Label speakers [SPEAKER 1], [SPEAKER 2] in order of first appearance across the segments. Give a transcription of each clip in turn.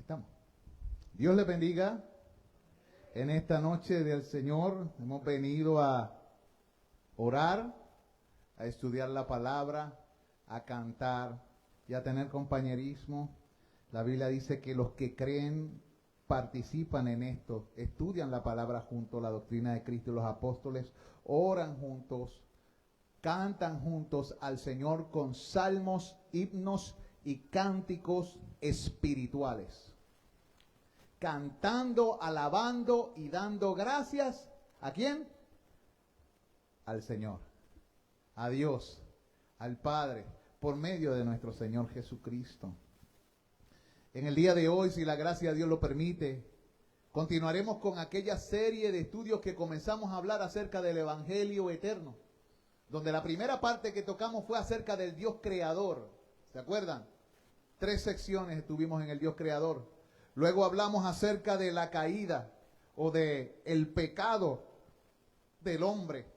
[SPEAKER 1] Estamos. Dios les bendiga. En esta noche del Señor hemos venido a orar, a estudiar la palabra, a cantar y a tener compañerismo. La Biblia dice que los que creen participan en esto, estudian la palabra junto, la doctrina de Cristo y los apóstoles, oran juntos, cantan juntos al Señor con salmos, himnos y cánticos espirituales. Cantando, alabando y dando gracias, ¿a quién? Al Señor, a Dios, al Padre, por medio de nuestro Señor Jesucristo. En el día de hoy, si la gracia de Dios lo permite, continuaremos con aquella serie de estudios que comenzamos a hablar acerca del Evangelio eterno, donde la primera parte que tocamos fue acerca del Dios creador. ¿Se acuerdan? 3 secciones estuvimos en el Dios creador. Luego hablamos acerca de la caída o de el pecado del hombre.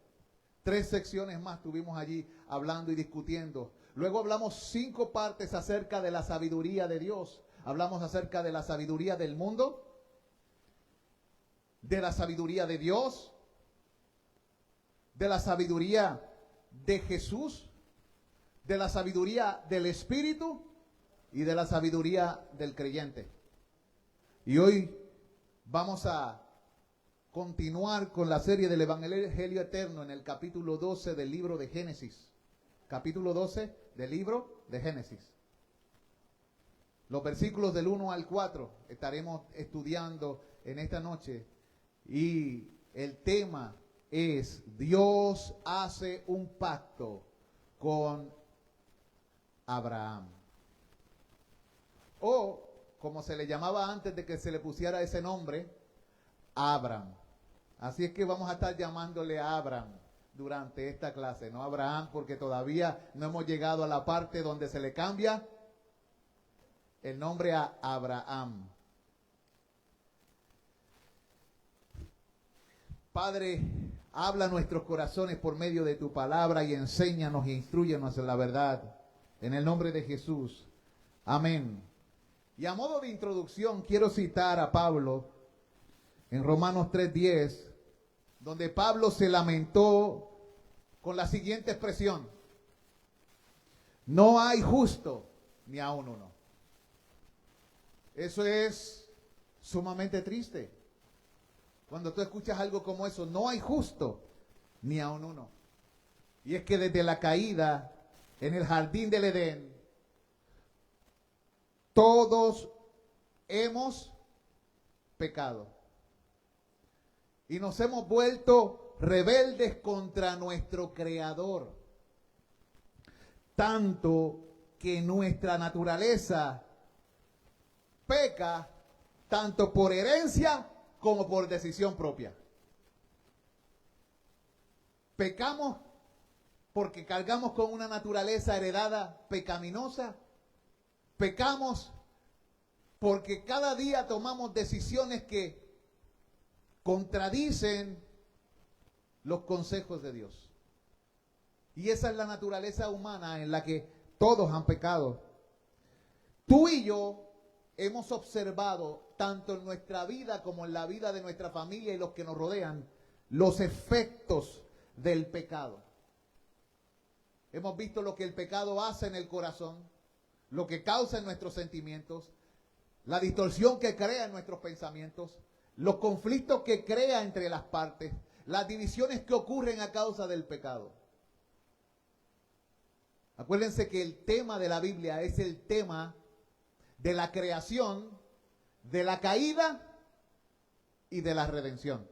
[SPEAKER 1] 3 secciones más estuvimos allí hablando y discutiendo. Luego hablamos 5 partes acerca de la sabiduría de Dios. Hablamos acerca de la sabiduría del mundo, de la sabiduría de Dios, de la sabiduría de Jesús, de la sabiduría del Espíritu y de la sabiduría del creyente. Y hoy vamos a continuar con la serie del Evangelio Eterno en el capítulo 12 del libro de Génesis. Capítulo 12 del libro de Génesis. Los versículos del 1 al 4 estaremos estudiando en esta noche. Y el tema es: Dios hace un pacto con Abraham. O, como se le llamaba antes de que se le pusiera ese nombre, Abraham. Así es que vamos a estar llamándole a Abraham durante esta clase, no Abraham, porque todavía no hemos llegado a la parte donde se le cambia el nombre a Abraham. Padre, habla a nuestros corazones por medio de tu palabra y enséñanos e instrúyenos en la verdad. En el nombre de Jesús. Amén. Y a modo de introducción quiero citar a Pablo en Romanos 3:10, donde Pablo se lamentó con la siguiente expresión: no hay justo ni aun uno. Eso es sumamente triste. Cuando tú escuchas algo como eso, no hay justo ni aun uno. Y es que desde la caída en el jardín del Edén, todos hemos pecado y nos hemos vuelto rebeldes contra nuestro Creador, tanto que nuestra naturaleza peca tanto por herencia como por decisión propia. Pecamos porque cargamos con una naturaleza heredada pecaminosa. Pecamos porque cada día tomamos decisiones que contradicen los consejos de Dios. Y esa es la naturaleza humana en la que todos han pecado. Tú y yo hemos observado, tanto en nuestra vida como en la vida de nuestra familia y los que nos rodean, los efectos del pecado. Hemos visto lo que el pecado hace en el corazón, lo que causa en nuestros sentimientos, la distorsión que crea en nuestros pensamientos, los conflictos que crea entre las partes, las divisiones que ocurren a causa del pecado. Acuérdense que el tema de la Biblia es el tema de la creación, de la caída y de la redención.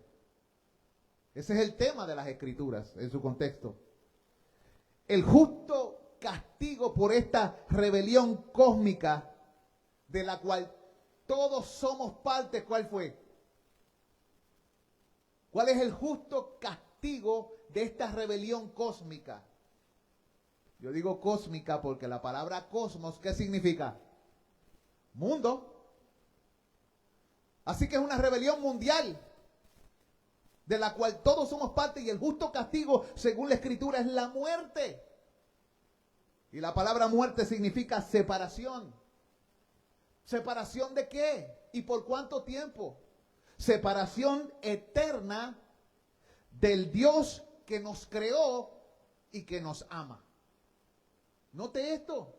[SPEAKER 1] Ese es el tema de las Escrituras en su contexto. El justo castigo por esta rebelión cósmica de la cual todos somos parte, ¿cuál fue? ¿Cuál es el justo castigo de esta rebelión cósmica? Yo digo cósmica porque la palabra cosmos, ¿qué significa? Mundo. Así que es una rebelión mundial de la cual todos somos parte, y el justo castigo, según la Escritura, es la muerte. Y la palabra muerte significa separación. ¿Separación de qué? ¿Y por cuánto tiempo? Separación eterna del Dios que nos creó y que nos ama. Note esto.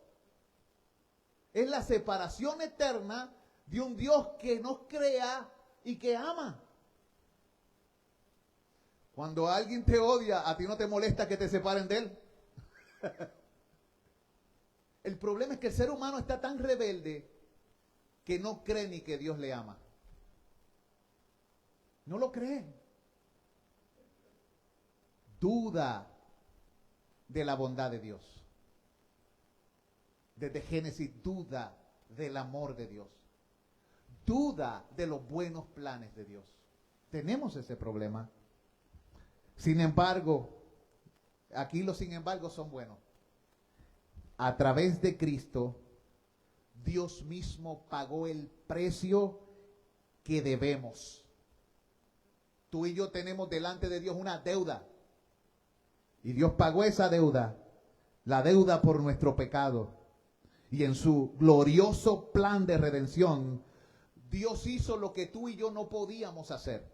[SPEAKER 1] Es la separación eterna de un Dios que nos crea y que ama. Cuando alguien te odia, ¿a ti no te molesta que te separen de él? El problema es que el ser humano está tan rebelde que no cree ni que Dios le ama. No lo cree. Duda de la bondad de Dios. Desde Génesis duda del amor de Dios. Duda de los buenos planes de Dios. Tenemos ese problema. Sin embargo, aquí los sin embargo son buenos. A través de Cristo, Dios mismo pagó el precio que debemos. Tú y yo tenemos delante de Dios una deuda. Y Dios pagó esa deuda, la deuda por nuestro pecado. Y en su glorioso plan de redención, Dios hizo lo que tú y yo no podíamos hacer.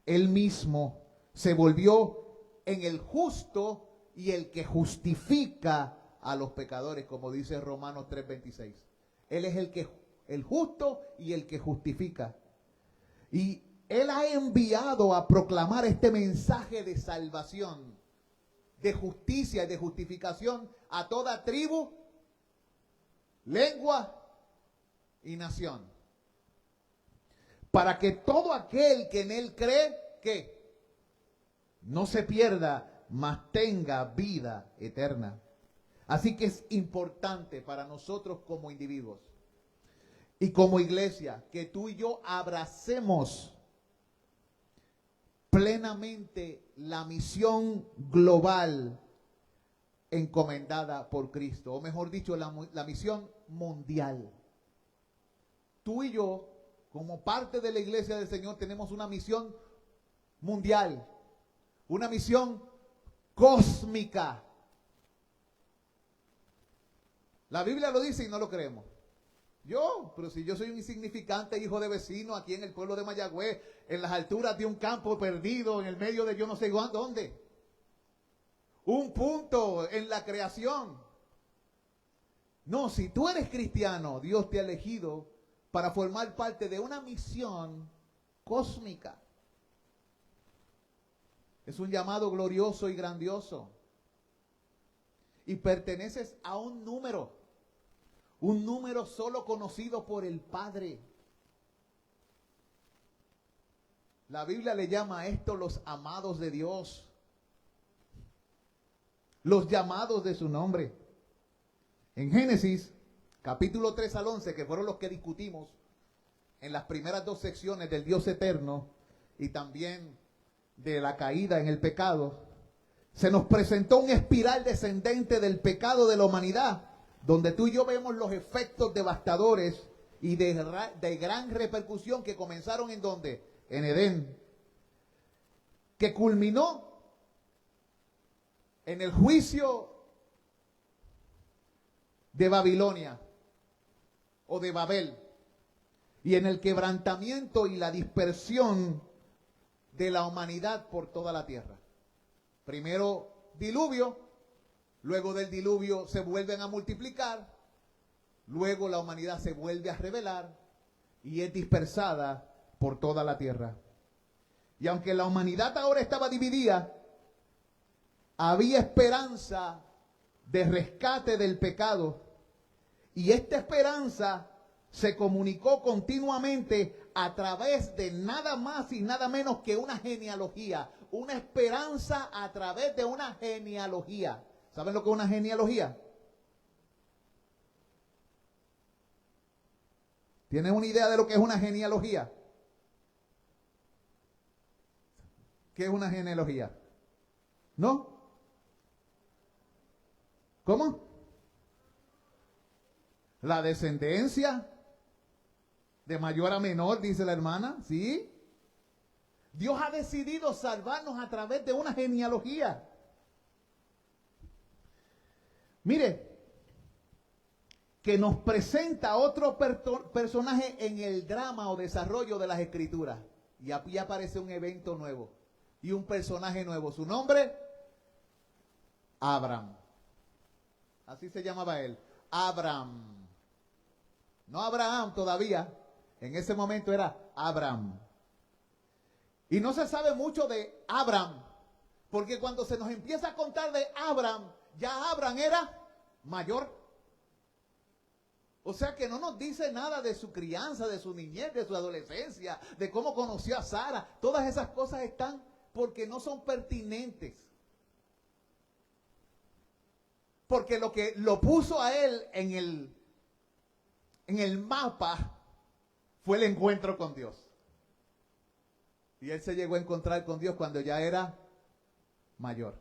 [SPEAKER 1] Él mismo se volvió en el justo y el que justifica a los pecadores, como dice Romanos 3:26. Él es el justo y el que justifica. Y Él ha enviado a proclamar este mensaje de salvación, de justicia y de justificación a toda tribu, lengua y nación. Para que todo aquel que en Él cree, que no se pierda, mas tenga vida eterna. Así que es importante para nosotros como individuos y como iglesia que tú y yo abracemos plenamente la misión global encomendada por Cristo, o mejor dicho, la misión mundial. Tú y yo, como parte de la iglesia del Señor, tenemos una misión mundial, una misión cósmica. La Biblia lo dice y no lo creemos. Pero si yo soy un insignificante hijo de vecino aquí en el pueblo de Mayagüez, en las alturas de un campo perdido, en el medio de yo no sé dónde. Un punto en la creación. No, si tú eres cristiano, Dios te ha elegido para formar parte de una misión cósmica. Es un llamado glorioso y grandioso. Y perteneces a un número solo conocido por el Padre. La Biblia le llama a esto los amados de Dios, los llamados de su nombre. En Génesis, capítulo 3 al 11, que fueron los que discutimos en las primeras dos secciones del Dios eterno y también de la caída en el pecado, se nos presentó un espiral descendente del pecado de la humanidad, donde tú y yo vemos los efectos devastadores y de gran repercusión que comenzaron en ¿dónde? En Edén, que culminó en el juicio de Babilonia o de Babel y en el quebrantamiento y la dispersión de la humanidad por toda la tierra. Primero diluvio, luego del diluvio se vuelven a multiplicar, luego la humanidad se vuelve a rebelar y es dispersada por toda la tierra. Y aunque la humanidad ahora estaba dividida, había esperanza de rescate del pecado. Y esta esperanza se comunicó continuamente a través de nada más y nada menos que una genealogía. Una esperanza a través de una genealogía. ¿Saben lo que es una genealogía? ¿Tienen una idea de lo que es una genealogía? ¿Qué es una genealogía? ¿No? ¿Cómo? La descendencia de mayor a menor, dice la hermana, ¿sí? Dios ha decidido salvarnos a través de una genealogía. Mire, que nos presenta otro personaje en el drama o desarrollo de las Escrituras. Y aquí aparece un evento nuevo y un personaje nuevo. Su nombre, Abraham. Así se llamaba él, Abraham. No Abraham todavía, en ese momento era Abraham. Y no se sabe mucho de Abraham, porque cuando se nos empieza a contar de Abraham, ya Abraham era mayor. O sea que no nos dice nada de su crianza, de su niñez, de su adolescencia, de cómo conoció a Sara. Todas esas cosas están porque no son pertinentes. Porque lo que lo puso a él en el mapa fue el encuentro con Dios. Y él se llegó a encontrar con Dios cuando ya era mayor.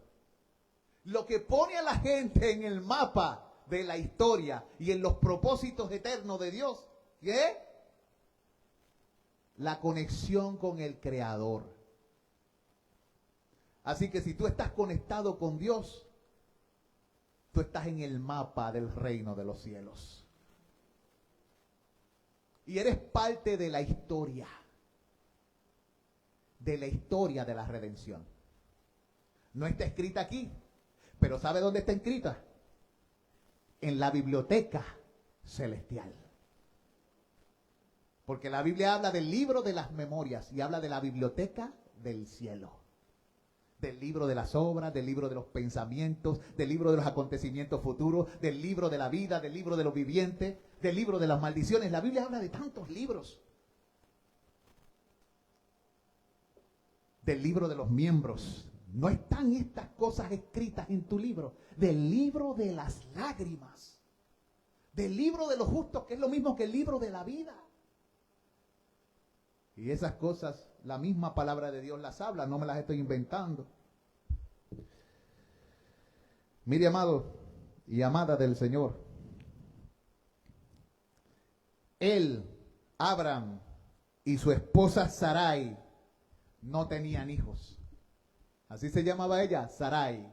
[SPEAKER 1] Lo que pone a la gente en el mapa de la historia y en los propósitos eternos de Dios, ¿qué? La conexión con el Creador. Así que si tú estás conectado con Dios, tú estás en el mapa del reino de los cielos. Y eres parte de la historia de la redención. No está escrita aquí, pero ¿sabe dónde está escrita? En la biblioteca celestial. Porque la Biblia habla del libro de las memorias y habla de la biblioteca del cielo. Del libro de las obras, del libro de los pensamientos, del libro de los acontecimientos futuros, del libro de la vida, del libro de los vivientes, del libro de las maldiciones. La Biblia habla de tantos libros. Del libro de los miembros. No están estas cosas escritas en tu libro. Del libro de las lágrimas. Del libro de los justos, que es lo mismo que el libro de la vida. Y esas cosas, la misma palabra de Dios las habla, no me las estoy inventando. Mire, amado y amada del Señor, él, Abraham, y su esposa Sarai no tenían hijos. Así se llamaba ella, Sarai.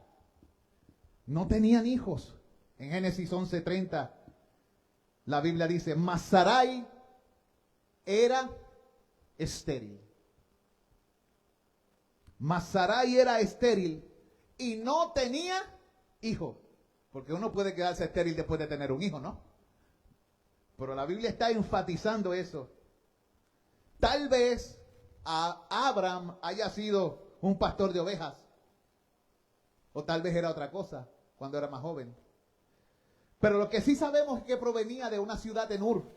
[SPEAKER 1] No tenían hijos. En Génesis 11:30, la Biblia dice, mas Sarai era estéril. Mas Sarai era estéril y no tenía hijo. Porque uno puede quedarse estéril después de tener un hijo, ¿no? Pero la Biblia está enfatizando eso. Tal vez Abraham haya sido un pastor de ovejas. O tal vez era otra cosa cuando era más joven. Pero lo que sí sabemos es que provenía de una ciudad de Ur.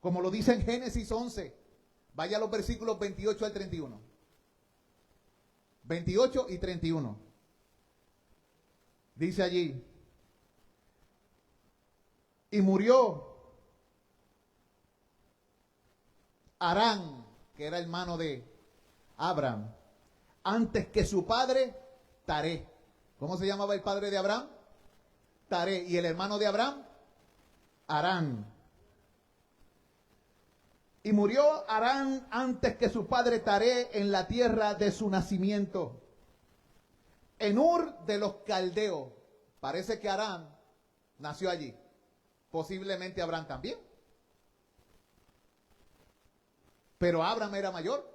[SPEAKER 1] Como lo dice en Génesis 11. Vaya a los versículos 28 al 31. 28 y 31. Dice allí. Y murió Harán, que era hermano de Abraham, antes que su padre Taré. ¿Cómo se llamaba el padre de Abraham? Taré. ¿Y el hermano de Abraham? Harán. Y murió Harán antes que su padre Taré en la tierra de su nacimiento, en Ur de los Caldeos. Parece que Harán nació allí. Posiblemente Abraham también. Pero Abraham era mayor.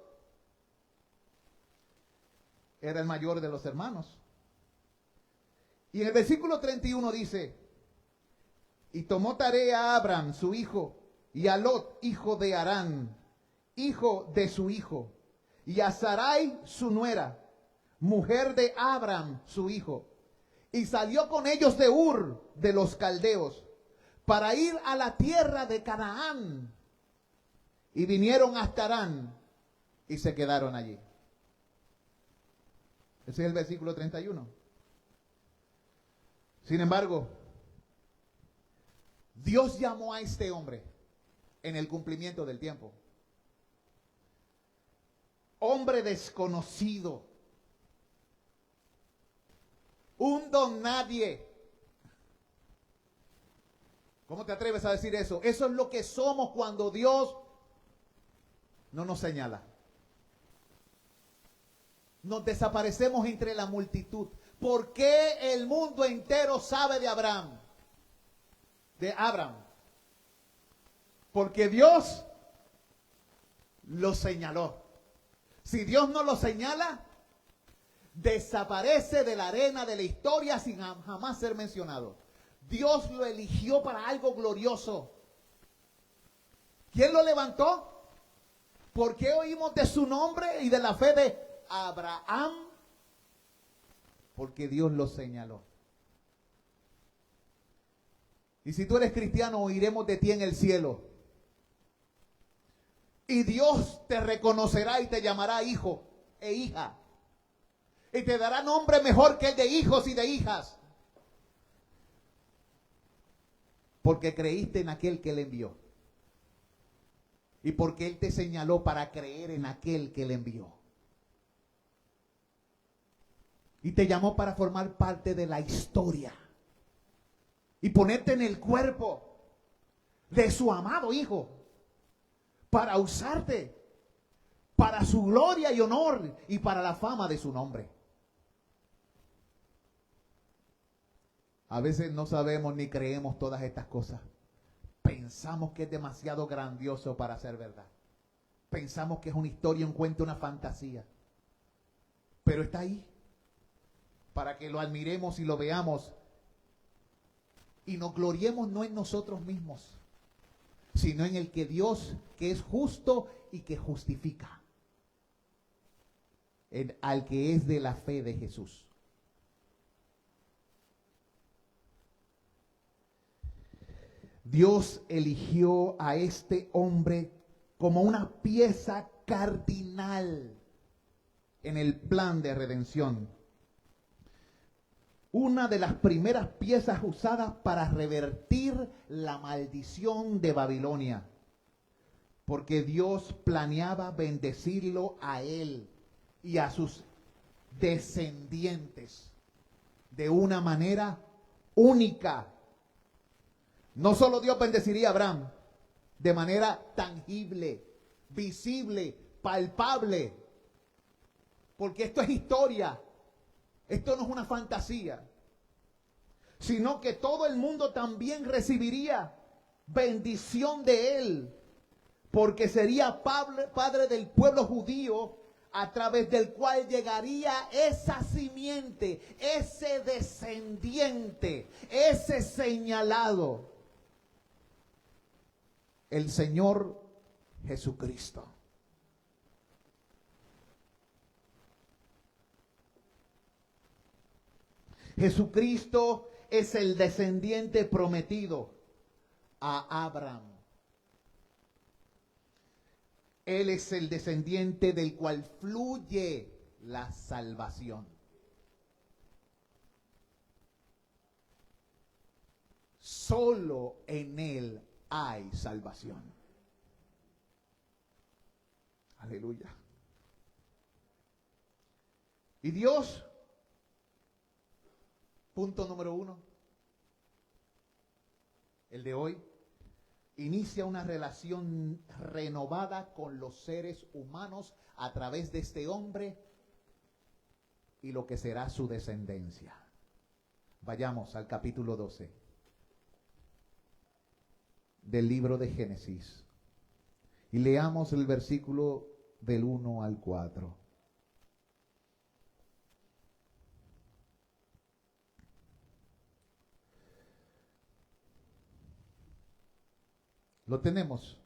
[SPEAKER 1] Era el mayor de los hermanos. Y en el versículo 31 dice, y tomó Taré a Abraham, su hijo, y a Lot, hijo de Harán, hijo de su hijo, y a Sarai, su nuera, mujer de Abraham, su hijo, y salió con ellos de Ur de los Caldeos, para ir a la tierra de Canaán, y vinieron hasta Harán, y se quedaron allí. Ese es el versículo 31. Sin embargo, Dios llamó a este hombre en el cumplimiento del tiempo. Hombre desconocido. Un don nadie. ¿Cómo te atreves a decir eso? Eso es lo que somos cuando Dios no nos señala. Nos desaparecemos entre la multitud. ¿Por qué el mundo entero sabe de Abraham? de Abraham. Porque Dios lo señaló. Si Dios no lo señala, desaparece de la arena de la historia sin jamás ser mencionado. Dios lo eligió para algo glorioso. ¿Quién lo levantó? ¿Por qué oímos de su nombre y de la fe de Abraham? Porque Dios lo señaló. Y si tú eres cristiano, oiremos de ti en el cielo. Y Dios te reconocerá y te llamará hijo e hija. Y te dará nombre mejor que el de hijos y de hijas. Porque creíste en aquel que le envió. Y porque Él te señaló para creer en aquel que le envió. Y te llamó para formar parte de la historia. Y ponerte en el cuerpo de su amado Hijo. Para usarte. Para su gloria y honor. Y para la fama de su nombre. A veces no sabemos ni creemos todas estas cosas. Pensamos que es demasiado grandioso para ser verdad. Pensamos que es una historia, un cuento, una fantasía. Pero está ahí. Para que lo admiremos y lo veamos. Y nos gloriemos no en nosotros mismos, sino en el que Dios, que es justo y que justifica. Al que es de la fe de Jesús. Dios eligió a este hombre como una pieza cardinal en el plan de redención. Una de las primeras piezas usadas para revertir la maldición de Babilonia. Porque Dios planeaba bendecirlo a él y a sus descendientes de una manera única. No solo Dios bendeciría a Abraham de manera tangible, visible, palpable, porque esto es historia, esto no es una fantasía, sino que todo el mundo también recibiría bendición de él, porque sería padre del pueblo judío, a través del cual llegaría esa simiente, ese descendiente, ese señalado. El Señor Jesucristo. Jesucristo es el descendiente prometido a Abraham. Él es el descendiente del cual fluye la salvación. Solo en Él hay salvación. Aleluya. Y Dios, punto número 1, el de hoy, inicia una relación renovada con los seres humanos a través de este hombre y lo que será su descendencia. Vayamos al capítulo 12 del libro de Génesis y leamos el versículo del 1 al 4. Lo tenemos.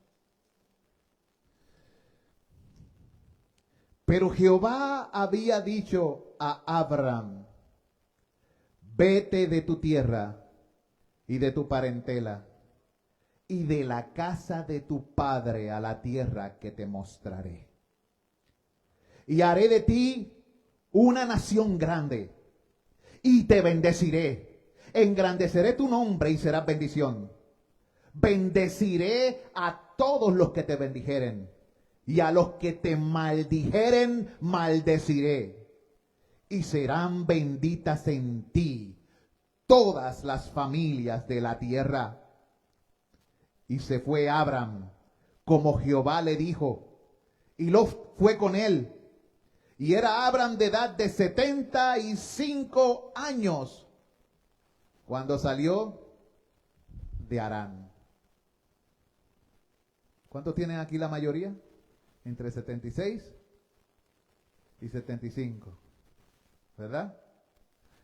[SPEAKER 1] Pero Jehová había dicho a Abraham: vete de tu tierra y de tu parentela y de la casa de tu padre a la tierra que te mostraré. Y haré de ti una nación grande y te bendeciré. Engrandeceré tu nombre y serás bendición. Bendeciré a todos los que te bendijeren, y a los que te maldijeren maldeciré. Y serán benditas en ti todas las familias de la tierra. Y se fue Abraham como Jehová le dijo, y Lot fue con él. Y era Abraham de edad de 75 años cuando salió de de Harán. ¿Cuántos tienen aquí la mayoría? Entre 76 y 75. ¿Verdad?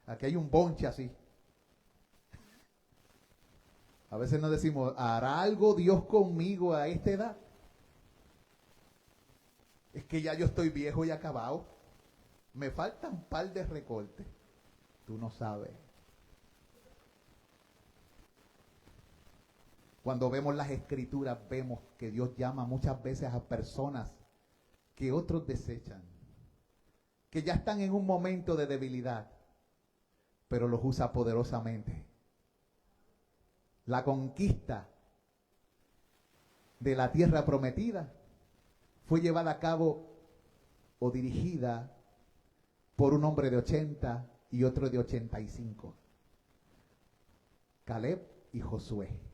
[SPEAKER 1] Aquí hay un bonche así. A veces nos decimos, ¿hará algo Dios conmigo a esta edad? Es que ya yo estoy viejo y acabado. Me faltan un par de recortes. Tú no sabes. Cuando vemos las escrituras, vemos que Dios llama muchas veces a personas que otros desechan, que ya están en un momento de debilidad, pero los usa poderosamente. La conquista de la tierra prometida fue llevada a cabo o dirigida por un hombre de 80 y otro de 85. Caleb y Josué.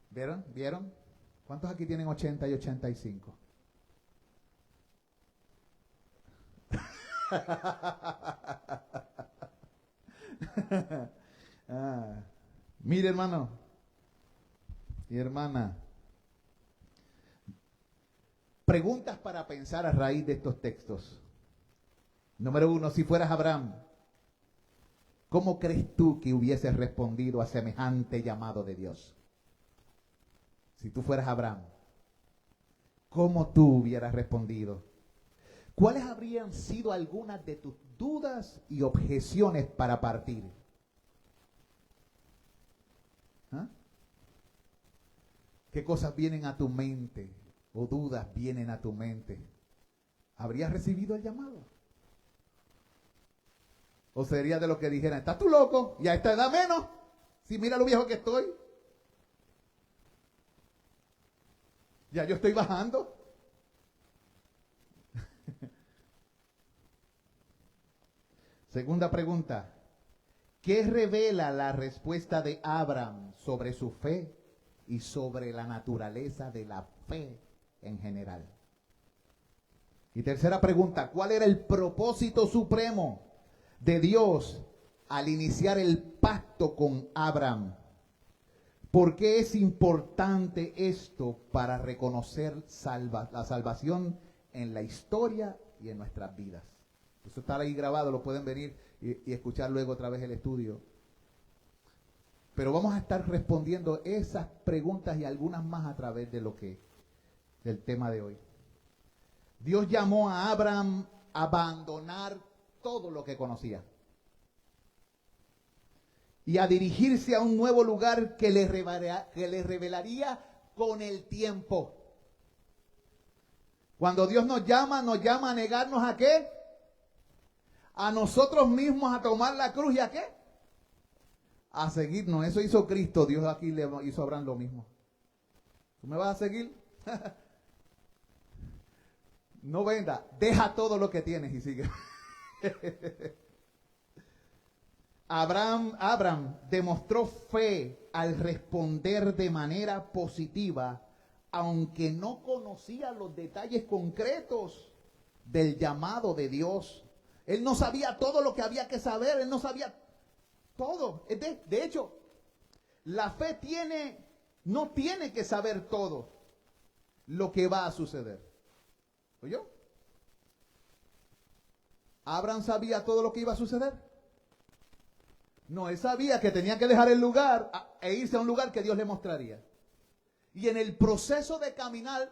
[SPEAKER 1] ¿Vieron? ¿Vieron? ¿Cuántos aquí tienen 80 y 85? Mire, hermano y hermana, preguntas para pensar a raíz de estos textos. Número 1, si fueras Abraham, ¿cómo crees tú que hubieses respondido a semejante llamado de Dios? Si tú fueras Abraham, ¿cómo tú hubieras respondido? ¿Cuáles habrían sido algunas de tus dudas y objeciones para partir? ¿Ah? ¿Qué cosas vienen a tu mente o dudas vienen a tu mente? ¿Habrías recibido el llamado? ¿O sería de lo que dijeran, estás tú loco? Y a esta edad menos. Si mira lo viejo que estoy. Ya yo estoy bajando. Segunda pregunta. ¿Qué revela la respuesta de Abraham sobre su fe y sobre la naturaleza de la fe en general? Y tercera pregunta. ¿Cuál era el propósito supremo de Dios al iniciar el pacto con Abraham? ¿Por qué es importante esto para reconocer la salvación en la historia y en nuestras vidas? Eso está ahí grabado, lo pueden venir y escuchar luego otra vez el estudio. Pero vamos a estar respondiendo esas preguntas y algunas más a través de del tema de hoy. Dios llamó a Abraham a abandonar todo lo que conocía y a dirigirse a un nuevo lugar que le revelaría con el tiempo. Cuando Dios nos llama a negarnos ¿a qué? A nosotros mismos, a tomar la cruz y ¿a qué? A seguirnos. Eso hizo Cristo. Dios aquí le hizo a Abraham lo mismo. ¿Tú me vas a seguir? No venda, deja todo lo que tienes y sigue. Abraham demostró fe al responder de manera positiva, aunque no conocía los detalles concretos del llamado de Dios. Él no sabía todo lo que había que saber, él no sabía todo. De hecho, la fe no tiene que saber todo lo que va a suceder. ¿Oyó? ¿Abraham sabía todo lo que iba a suceder? No, él sabía que tenía que dejar el lugar e irse a un lugar que Dios le mostraría. Y en el proceso de caminar,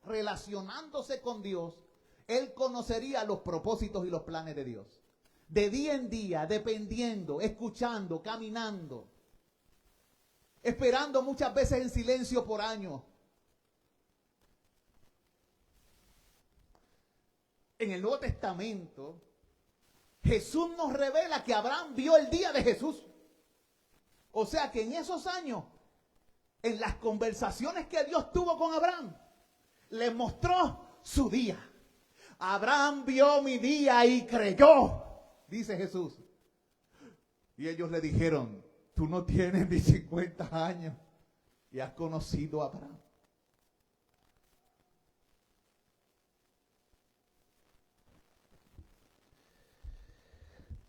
[SPEAKER 1] relacionándose con Dios, él conocería los propósitos y los planes de Dios. De día en día, dependiendo, escuchando, caminando, esperando muchas veces en silencio por años. En el Nuevo Testamento, Jesús nos revela que Abraham vio el día de Jesús. O sea que en esos años, en las conversaciones que Dios tuvo con Abraham, le mostró su día. Abraham vio mi día y creyó, dice Jesús. Y ellos le dijeron, tú no tienes ni 50 años y has conocido a Abraham.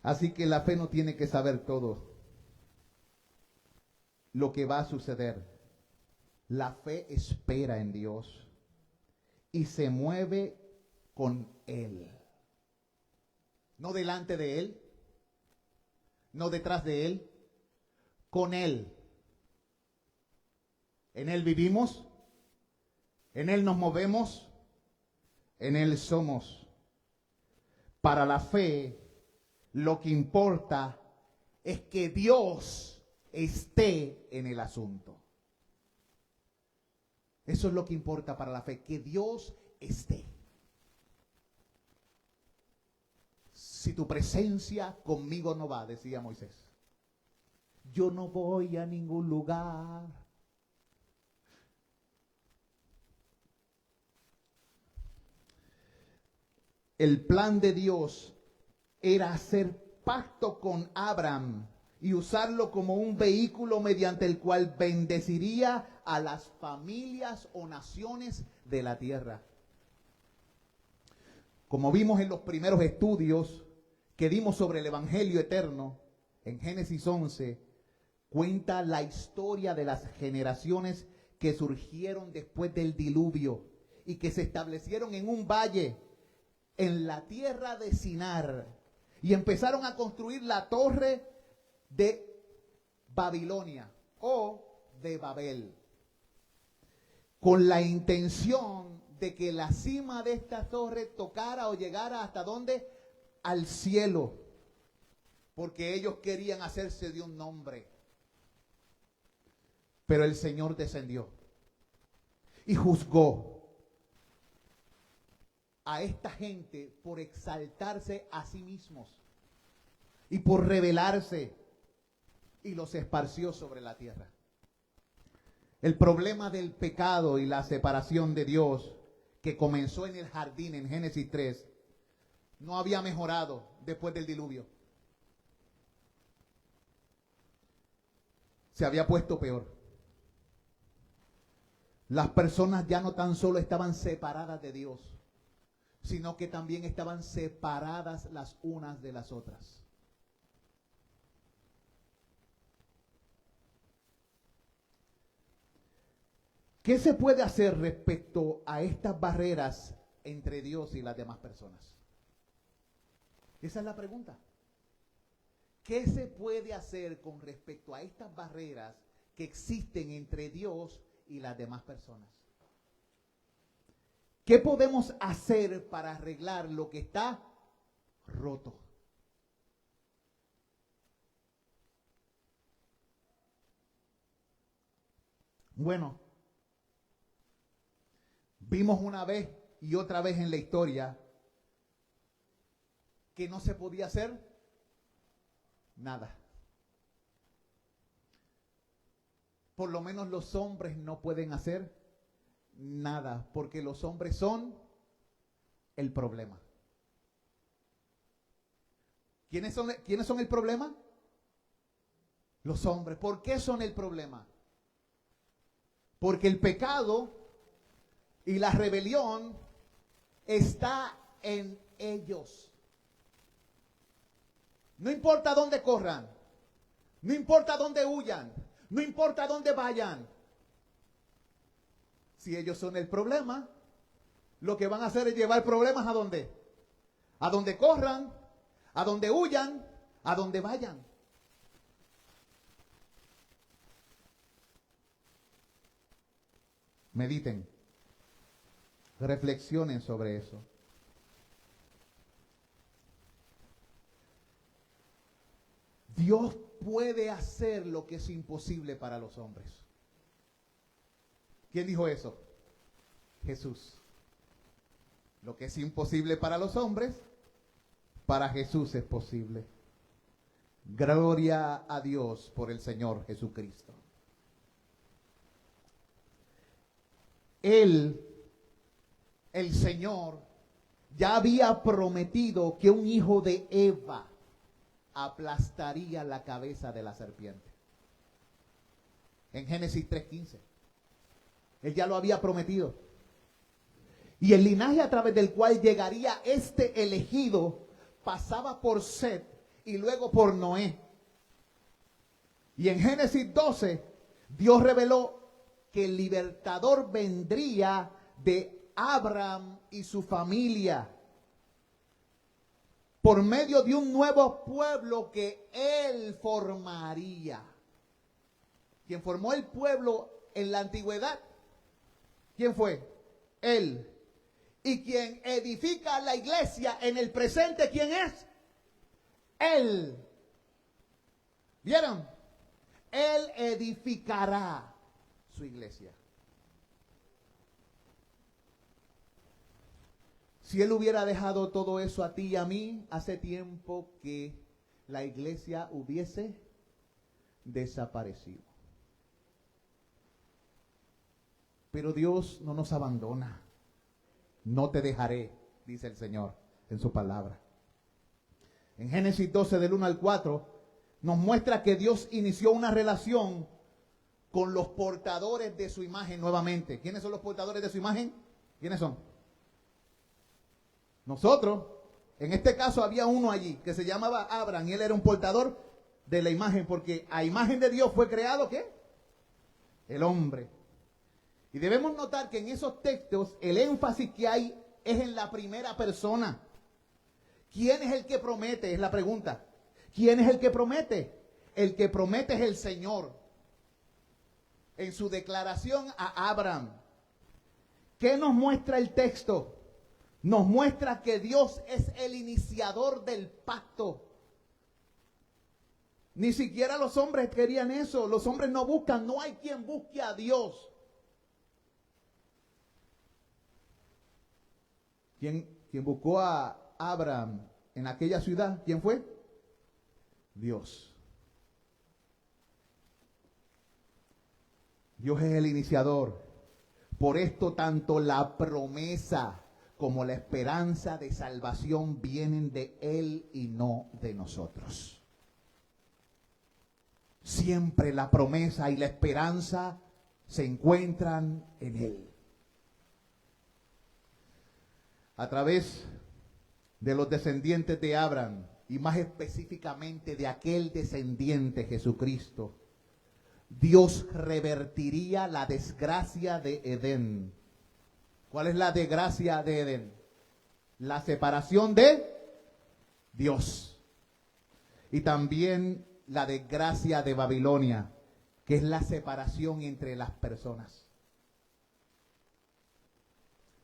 [SPEAKER 1] Así que la fe no tiene que saber todo. lo que va a suceder. La fe espera en Dios y se mueve con Él. No delante de Él, no detrás de Él, con Él. En Él vivimos, en Él nos movemos, en Él somos. Para la fe, lo que importa es que Dios esté en el asunto. Eso es lo que importa para la fe, que Dios esté. Si tu presencia conmigo no va, decía Moisés, yo no voy a ningún lugar. El plan de Dios era hacer pacto con Abraham y usarlo como un vehículo mediante el cual bendeciría a las familias o naciones de la tierra. Como vimos en los primeros estudios que dimos sobre el Evangelio eterno, en Génesis 11, cuenta la historia de las generaciones que surgieron después del diluvio y que se establecieron en un valle en la tierra de Sinar y empezaron a construir la torre de Babilonia o de Babel, con la intención de que la cima de esta torre tocara o llegara hasta ¿dónde? Al cielo, porque ellos querían hacerse de un nombre. Pero el Señor descendió y juzgó a esta gente por exaltarse a sí mismos y por rebelarse, y los esparció sobre la tierra. El problema del pecado y la separación de Dios que comenzó en el jardín en Génesis 3 no había mejorado después del diluvio. Se había puesto peor. Las personas ya no tan solo estaban separadas de Dios, sino que también estaban separadas las unas de las otras. ¿Qué se puede hacer respecto a estas barreras entre Dios y las demás personas? Esa es la pregunta. ¿Qué se puede hacer con respecto a estas barreras que existen entre Dios y las demás personas? ¿Qué podemos hacer para arreglar lo que está roto? Bueno, vimos una vez y otra vez en la historia que no se podía hacer nada. Por lo menos los hombres no pueden hacer nada, porque los hombres son el problema. ¿Quiénes son el problema? Los hombres. ¿Por qué son el problema? Porque el pecado y la rebelión está en ellos. No importa dónde corran, no importa dónde huyan, no importa dónde vayan. Si ellos son el problema, lo que van a hacer es llevar problemas ¿a dónde? A donde corran, a donde huyan, a donde vayan. Mediten. Reflexionen sobre eso. Dios puede hacer lo que es imposible para los hombres. ¿Quién dijo eso? Jesús. Lo que es imposible para los hombres, para Jesús es posible. Gloria a Dios por el Señor Jesucristo. Él, el Señor, ya había prometido que un hijo de Eva aplastaría la cabeza de la serpiente. En Génesis 3:15. Él ya lo había prometido. Y el linaje a través del cual llegaría este elegido pasaba por Set y luego por Noé. Y en Génesis 12 Dios reveló que el libertador vendría de Abraham y su familia por medio de un nuevo pueblo que él formaría. Quien formó el pueblo en la antigüedad, ¿quién fue? Él. Y quien edifica la iglesia en el presente, ¿quién es? Él. ¿Vieron? Él edificará su iglesia. Si Él hubiera dejado todo eso a ti y a mí, hace tiempo que la iglesia hubiese desaparecido. Pero Dios no nos abandona. No te dejaré, dice el Señor en su palabra. En Génesis 12, del 1 al 4, nos muestra que Dios inició una relación con los portadores de su imagen nuevamente. ¿Quiénes son los portadores de su imagen? ¿Quiénes son? Nosotros. En este caso había uno allí que se llamaba Abraham y él era un portador de la imagen, porque a imagen de Dios fue creado ¿qué? El hombre. Y debemos notar que en esos textos el énfasis que hay es en la primera persona. ¿Quién es el que promete? Es la pregunta. ¿Quién es el que promete? El que promete es el Señor. En su declaración a Abraham, ¿qué nos muestra el texto? Nos muestra que Dios es el iniciador del pacto. Ni siquiera los hombres querían eso. Los hombres no buscan, no hay quien busque a Dios. ¿Quién buscó a Abraham en aquella ciudad? ¿Quién fue? Dios. Dios es el iniciador. Por esto tanto la promesa como la esperanza de salvación vienen de Él y no de nosotros. Siempre la promesa y la esperanza se encuentran en Él. A través de los descendientes de Abraham, y más específicamente de aquel descendiente Jesucristo, Dios revertiría la desgracia de Edén. ¿Cuál es la desgracia de Edén? La separación de Dios. Y también la desgracia de Babilonia, que es la separación entre las personas.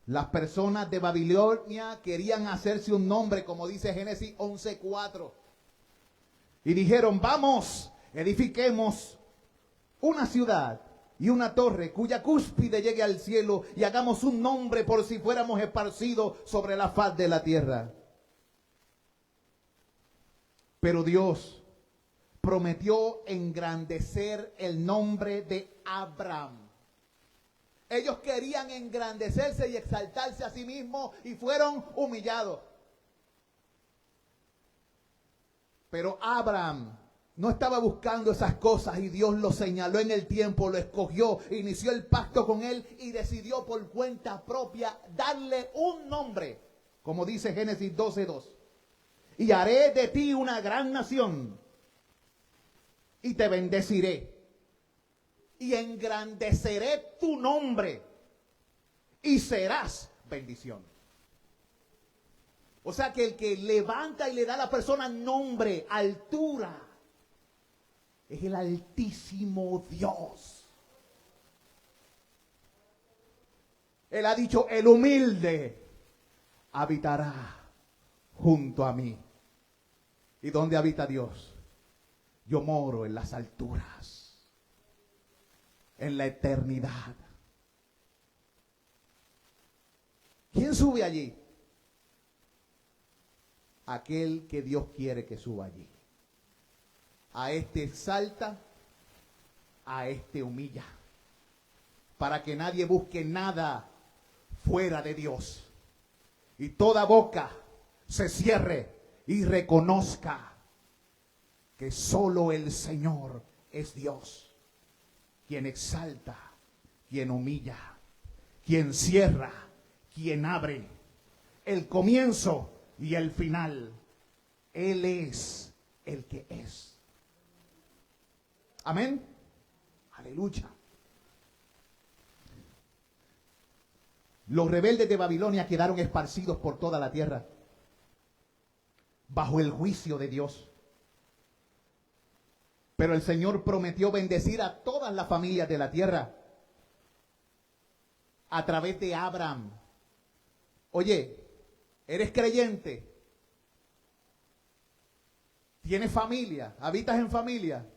[SPEAKER 1] Las personas de Babilonia querían hacerse un nombre, como dice Génesis 11:4. Y dijeron, vamos, edifiquemos una ciudad y una torre cuya cúspide llegue al cielo y hagamos un nombre por si fuéramos esparcidos sobre la faz de la tierra. Pero Dios prometió engrandecer el nombre de Abraham. Ellos querían engrandecerse y exaltarse a sí mismos y fueron humillados. Pero Abraham no estaba buscando esas cosas y Dios lo señaló en el tiempo, lo escogió, inició el pacto con él y decidió por cuenta propia darle un nombre, como dice Génesis 12:2. Y haré de ti una gran nación y te bendeciré. Y engrandeceré tu nombre y serás bendición. O sea que el que levanta y le da a la persona nombre, altura, es el Altísimo Dios. Él ha dicho, el humilde habitará junto a mí. ¿Y dónde habita Dios? Yo moro en las alturas, en la eternidad. ¿Quién sube allí? Aquel que Dios quiere que suba allí. A este exalta, a este humilla, para que nadie busque nada fuera de Dios. Y toda boca se cierre y reconozca que solo el Señor es Dios. Quien exalta, quien humilla, quien cierra, quien abre, el comienzo y el final. Él es el que es. Amén. Aleluya. Los rebeldes de Babilonia quedaron esparcidos por toda la tierra, bajo el juicio de Dios. Pero el Señor prometió bendecir a todas las familias de la tierra a través de Abraham. Oye, ¿eres creyente? ¿Tienes familia? ¿Habitas en familia?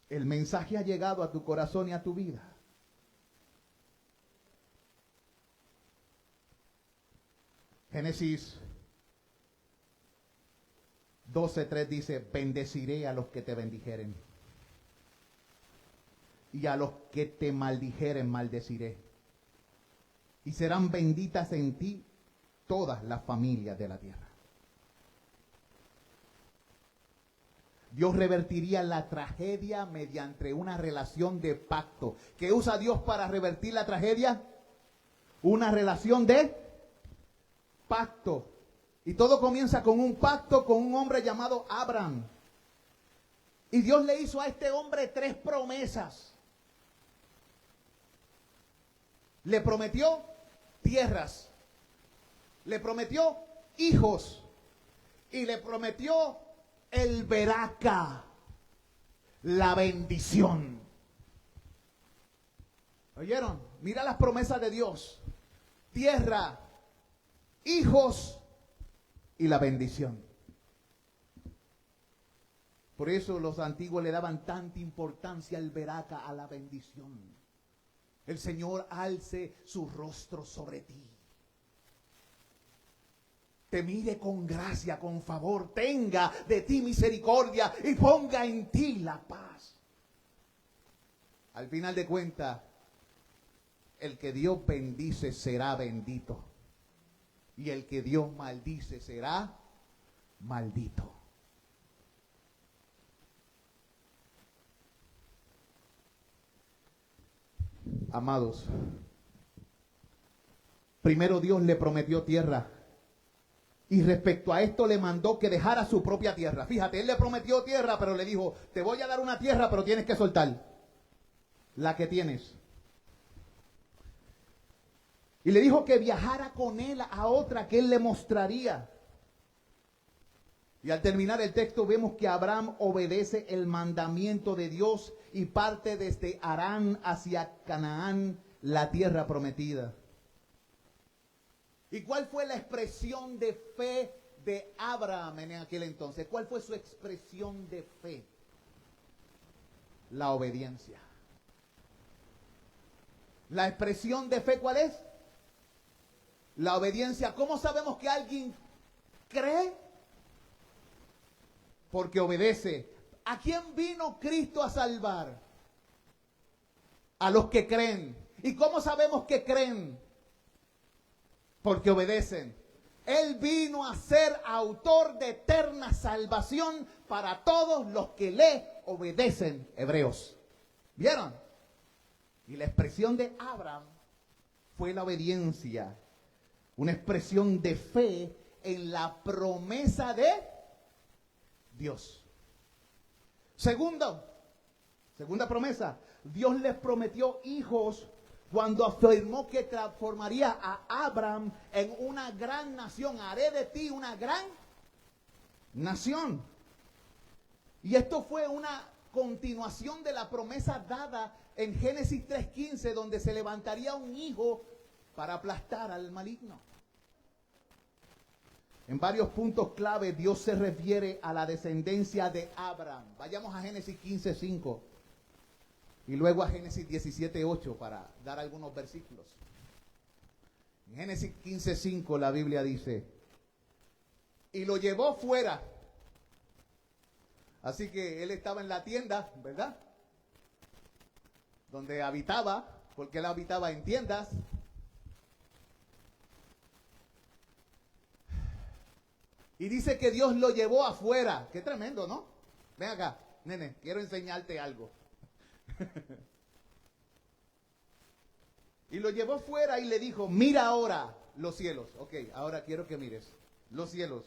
[SPEAKER 1] El mensaje ha llegado a tu corazón y a tu vida. Génesis 12:3 dice, bendeciré a los que te bendijeren, y a los que te maldijeren maldeciré, y serán benditas en ti todas las familias de la tierra. Dios revertiría la tragedia mediante una relación de pacto. ¿Qué usa Dios para revertir la tragedia? Una relación de pacto. Y todo comienza con un pacto con un hombre llamado Abraham. Y Dios le hizo a este hombre 3 promesas. Le prometió tierras, le prometió hijos y le prometió el Beraca, la bendición. ¿Oyeron? Mira las promesas de Dios: tierra, hijos y la bendición. Por eso los antiguos le daban tanta importancia al Beraca, a la bendición. El Señor alce su rostro sobre ti, te mire con gracia, con favor, tenga de ti misericordia y ponga en ti la paz. Al final de cuentas, el que Dios bendice será bendito, y el que Dios maldice será maldito. Amados, primero Dios le prometió tierra, y respecto a esto le mandó que dejara su propia tierra. Fíjate, él le prometió tierra, pero le dijo, te voy a dar una tierra, pero tienes que soltar la que tienes. Y le dijo que viajara con él a otra que él le mostraría. Y al terminar el texto vemos que Abraham obedece el mandamiento de Dios y parte desde Harán hacia Canaán, la tierra prometida. ¿Y cuál fue la expresión de fe de Abraham en aquel entonces? ¿Cuál fue su expresión de fe? La obediencia. ¿La expresión de fe cuál es? La obediencia. ¿Cómo sabemos que alguien cree? Porque obedece. ¿A quién vino Cristo a salvar? A los que creen. ¿Y cómo sabemos que creen? Porque obedecen. Él vino a ser autor de eterna salvación para todos los que le obedecen. Hebreos. ¿Vieron? Y la expresión de Abraham fue la obediencia. Una expresión de fe en la promesa de Dios. Segunda promesa. Dios les prometió hijos cuando afirmó que transformaría a Abraham en una gran nación. Haré de ti una gran nación. Y esto fue una continuación de la promesa dada en Génesis 3:15, donde se levantaría un hijo para aplastar al maligno. En varios puntos clave Dios se refiere a la descendencia de Abraham. Vayamos a Génesis 15:5 y luego a Génesis 17:8 para dar algunos versículos. En Génesis 15:5 la Biblia dice, y lo llevó fuera. Así que él estaba en la tienda, ¿verdad? Donde habitaba, porque él habitaba en tiendas. Y dice que Dios lo llevó afuera. Qué tremendo, ¿no? Ven acá, nene, quiero enseñarte algo. Y lo llevó fuera y le dijo, mira ahora los cielos. Ok, ahora quiero que mires los cielos.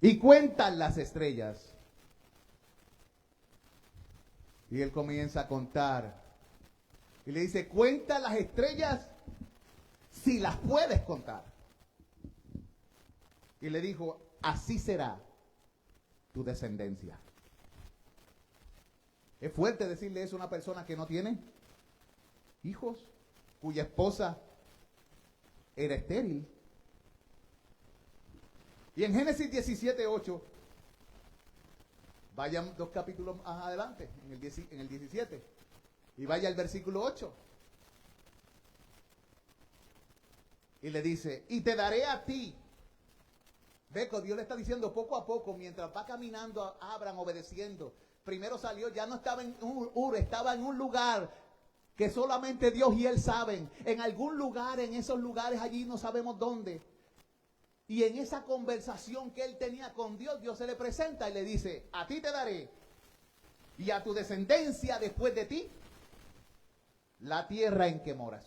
[SPEAKER 1] y cuentan las estrellas. Y él comienza a contar. Y le dice, cuenta las estrellas si las puedes contar. Y le dijo, así será tu descendencia. Es fuerte decirle eso a una persona que no tiene hijos, cuya esposa era estéril. Y en Génesis 17:8, vayan 2 capítulos más adelante, en el 17, y vaya al versículo 8. Y le dice, y te daré a ti. Veco, Dios le está diciendo poco a poco, mientras va caminando a Abraham obedeciendo. Primero salió, ya no estaba en Ur, estaba en un lugar que solamente Dios y él saben. En algún lugar, en esos lugares allí no sabemos dónde. Y en esa conversación que él tenía con Dios, Dios se le presenta y le dice, a ti te daré y a tu descendencia después de ti la tierra en que moras.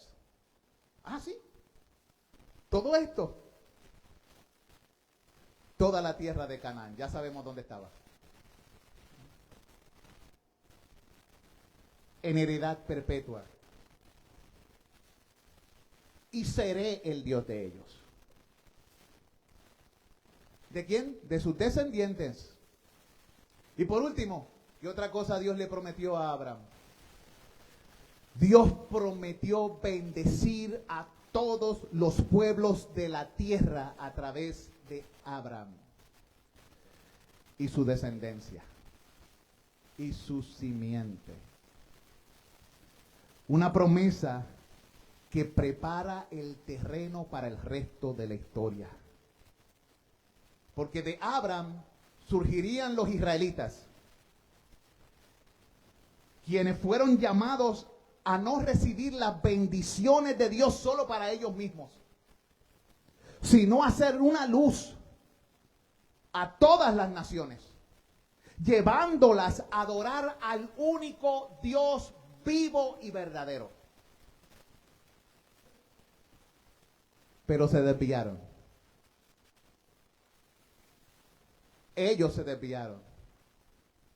[SPEAKER 1] Ah, sí. Todo esto, toda la tierra de Canaán, ya sabemos dónde estaba. En heredad perpetua. Y seré el Dios de ellos. ¿De quién? De sus descendientes. Y por último, ¿qué otra cosa Dios le prometió a Abraham? Dios prometió bendecir a todos los pueblos de la tierra a través de Abraham y su descendencia y su simiente. Una promesa que prepara el terreno para el resto de la historia. Porque de Abraham surgirían los israelitas, quienes fueron llamados a no recibir las bendiciones de Dios solo para ellos mismos, sino a ser una luz a todas las naciones, llevándolas a adorar al único Dios vivo y verdadero. Pero se desviaron. Ellos se desviaron,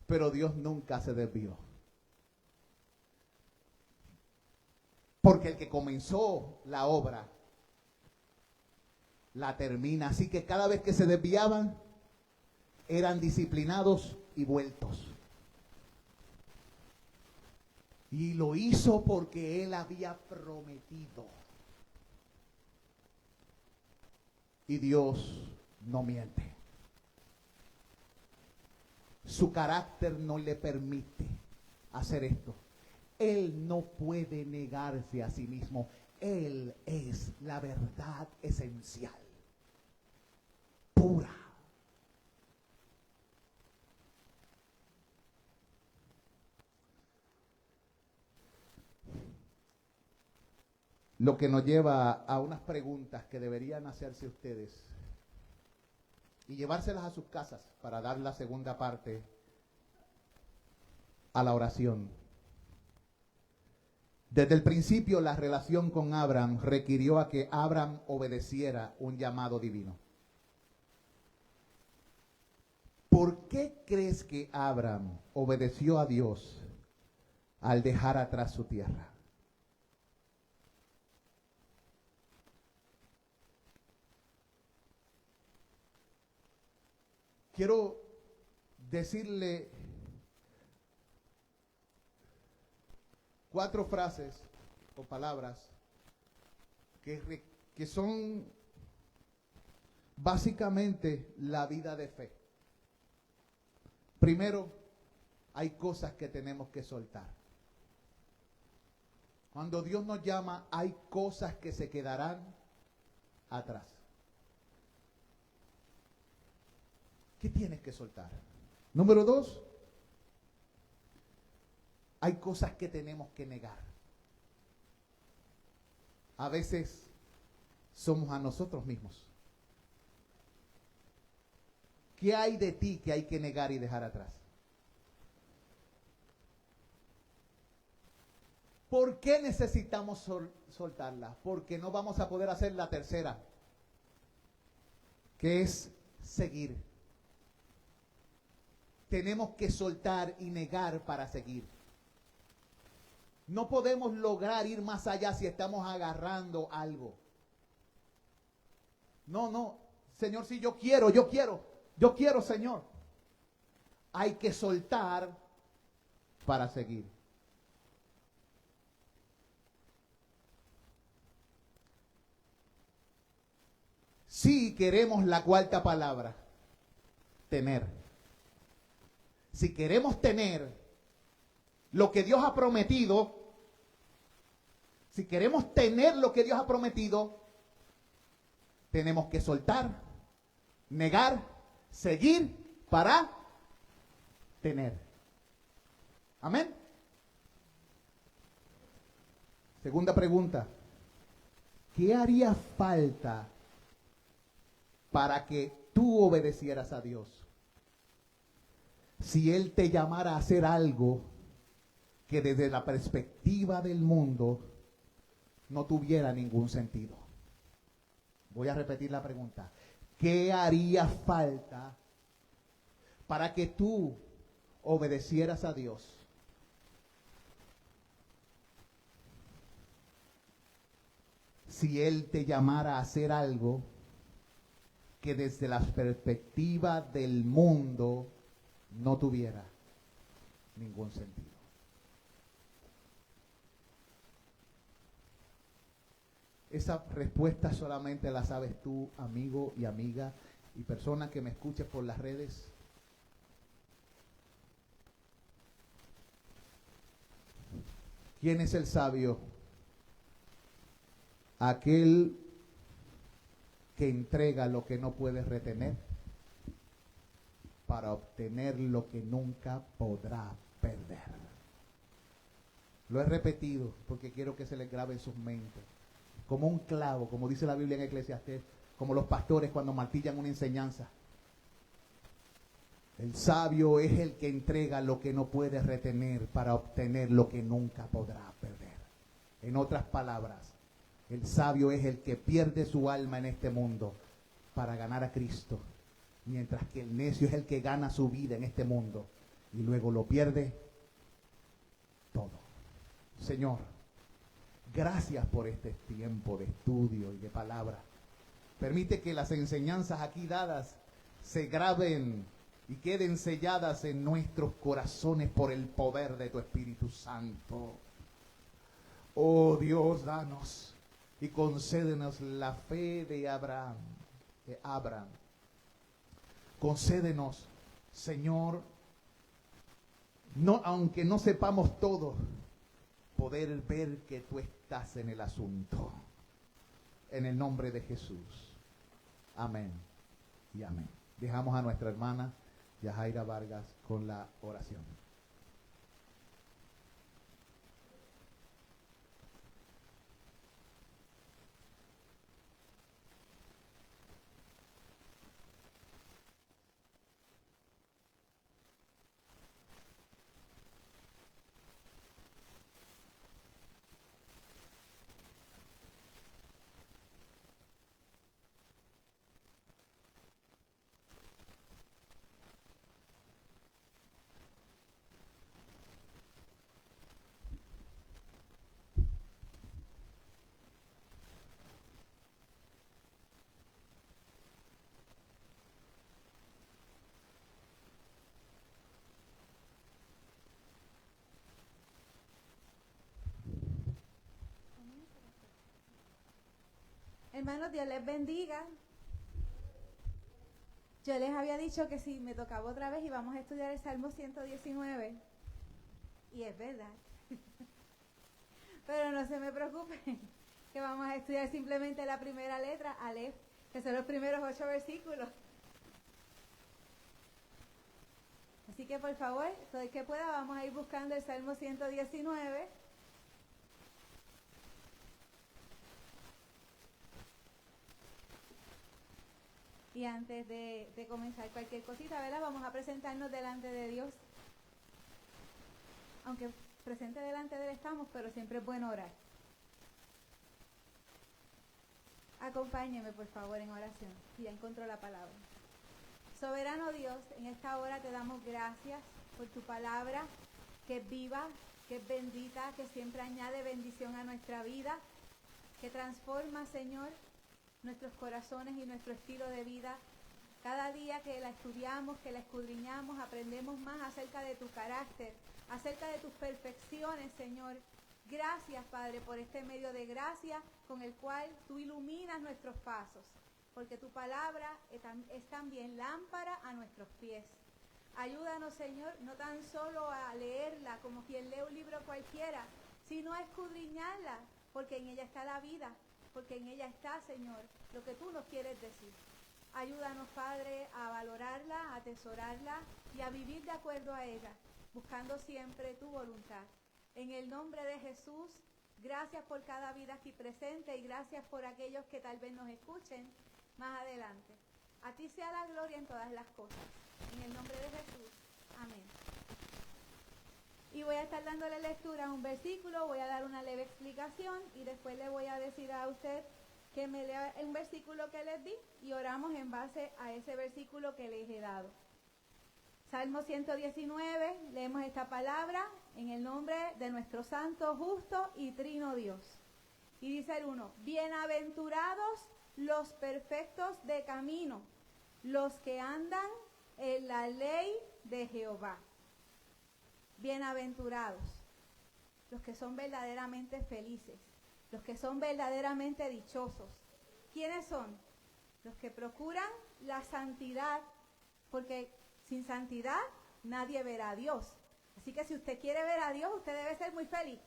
[SPEAKER 1] pero Dios nunca se desvió. Porque el que comenzó la obra, la termina. Así que cada vez que se desviaban, eran disciplinados y vueltos. Y lo hizo porque Él había prometido. Y Dios no miente. Su carácter no le permite hacer esto. Él no puede negarse a sí mismo. Él es la verdad esencial, pura. Lo que nos lleva a unas preguntas que deberían hacerse ustedes y llevárselas a sus casas para dar la segunda parte a la oración. Desde el principio, la relación con Abraham requirió a que Abraham obedeciera un llamado divino. ¿Por qué crees que Abraham obedeció a Dios al dejar atrás su tierra? Quiero decirle 4 frases o palabras que son básicamente la vida de fe. Primero, hay cosas que tenemos que soltar. Cuando Dios nos llama, hay cosas que se quedarán atrás. ¿Qué tienes que soltar? Número 2, hay cosas que tenemos que negar. A veces somos a nosotros mismos. ¿Qué hay de ti que hay que negar y dejar atrás? ¿Por qué necesitamos soltarla? Porque no vamos a poder hacer la tercera, que es seguir. tenemos que soltar y negar para seguir. No podemos lograr ir más allá si estamos agarrando algo. No, Señor, si yo quiero, Señor. Hay que soltar para seguir. Si queremos la cuarta palabra, tener. Si queremos tener lo que Dios ha prometido, si queremos tener lo que Dios ha prometido, tenemos que soltar, negar, seguir para tener. Amén. Segunda pregunta. ¿Qué haría falta para que tú obedecieras a Dios? Si Él te llamara a hacer algo que desde la perspectiva del mundo no tuviera ningún sentido. Voy a repetir la pregunta. ¿Qué haría falta para que tú obedecieras a Dios? Si Él te llamara a hacer algo que desde la perspectiva del mundo no tuviera ningún sentido. Esa respuesta solamente la sabes tú, amigo y amiga, y persona que me escuches por las redes. ¿Quién es el sabio? Aquel que entrega lo que no puede retener para obtener lo que nunca podrá perder. Lo he repetido porque quiero que se les grabe en sus mentes. Como un clavo, como dice la Biblia en Eclesiastés, como los pastores cuando martillan una enseñanza. El sabio es el que entrega lo que no puede retener para obtener lo que nunca podrá perder. En otras palabras, el sabio es el que pierde su alma en este mundo para ganar a Cristo, mientras que el necio es el que gana su vida en este mundo y luego lo pierde todo. Señor, gracias por este tiempo de estudio y de palabra. Permite que las enseñanzas aquí dadas se graben y queden selladas en nuestros corazones por el poder de tu Espíritu Santo. Oh Dios, danos y concédenos la fe de Abraham. Concédenos, Señor, aunque no sepamos todo, poder ver que tú estás en el asunto. En el nombre de Jesús. Amén y amén. Dejamos a nuestra hermana Yajaira Vargas con la oración.
[SPEAKER 2] Hermanos, Dios les bendiga. Yo les había dicho que si me tocaba otra vez íbamos a estudiar el Salmo 119. Y es verdad. Pero no se me preocupen, que vamos a estudiar simplemente la primera letra, Aleph, que son los primeros 8 versículos. Así que por favor, todo el que pueda, vamos a ir buscando el Salmo 119. Y antes de comenzar cualquier cosita, ¿verdad? Vamos a presentarnos delante de Dios. Aunque presente delante de Él estamos, pero siempre es bueno orar. Acompáñeme, por favor, en oración. Si ya encontró la palabra. Soberano Dios, en esta hora te damos gracias por tu palabra, que es viva, que es bendita, que siempre añade bendición a nuestra vida, que transforma, Señor, nuestros corazones y nuestro estilo de vida. Cada día que la estudiamos, que la escudriñamos, aprendemos más acerca de tu carácter, acerca de tus perfecciones, Señor. Gracias, Padre, por este medio de gracia con el cual tú iluminas nuestros pasos, porque tu palabra es también lámpara a nuestros pies. Ayúdanos, Señor, no tan solo a leerla como quien lee un libro cualquiera, sino a escudriñarla, porque en ella está la vida, porque en ella está, Señor, lo que tú nos quieres decir. Ayúdanos, Padre, a valorarla, a atesorarla y a vivir de acuerdo a ella, buscando siempre tu voluntad. En el nombre de Jesús, gracias por cada vida aquí presente y gracias por aquellos que tal vez nos escuchen más adelante. A ti sea la gloria en todas las cosas. En el nombre de Jesús. Amén. Y voy a estar dándole lectura a un versículo, voy a dar una leve explicación y después le voy a decir a usted que me lea un versículo que les di y oramos en base a ese versículo que les he dado. Salmo 119, leemos esta palabra en el nombre de nuestro santo, justo y trino Dios. Y dice el 1, bienaventurados los perfectos de camino, los que andan en la ley de Jehová. Bienaventurados, los que son verdaderamente felices, los que son verdaderamente dichosos. ¿Quiénes son? Los que procuran la santidad, porque sin santidad nadie verá a Dios. Así que si usted quiere ver a Dios, usted debe ser muy feliz.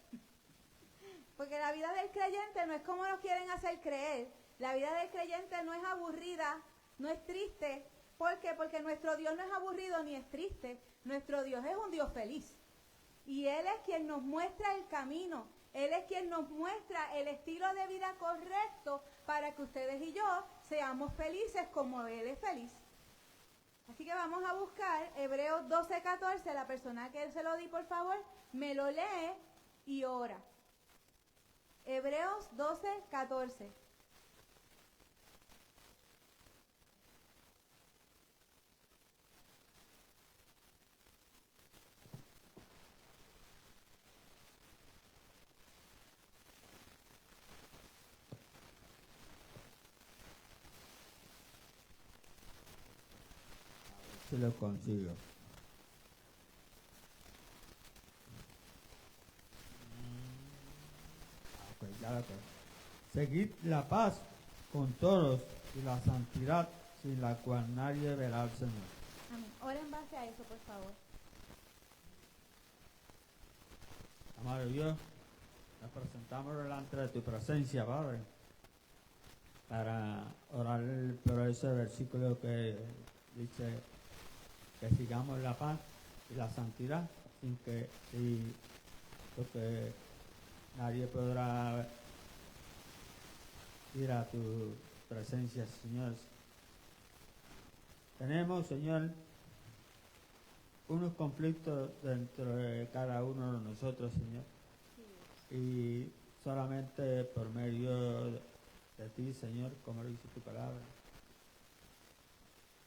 [SPEAKER 2] Porque la vida del creyente no es como nos quieren hacer creer. La vida del creyente no es aburrida, no es triste. ¿Por qué? Porque nuestro Dios no es aburrido ni es triste. Nuestro Dios es un Dios feliz. Y Él es quien nos muestra el camino. Él es quien nos muestra el estilo de vida correcto para que ustedes y yo seamos felices como Él es feliz. Así que vamos a buscar Hebreos 12:14. La persona que se lo di, por favor, me lo lee y ora. Hebreos 12:14.
[SPEAKER 3] Si lo consigo. Ok, ya lo tengo. Seguid la paz con todos y la santidad sin la cual nadie verá al Señor.
[SPEAKER 2] Amén. Ora en base a eso, por favor.
[SPEAKER 3] Amado Dios, nos presentamos delante de tu presencia, Padre, para orar por ese versículo que dice que sigamos la paz y la santidad porque nadie podrá ir a tu presencia, Señor. Tenemos, Señor, unos conflictos dentro de cada uno de nosotros, Señor, y solamente por medio de ti, Señor, como dice tu palabra.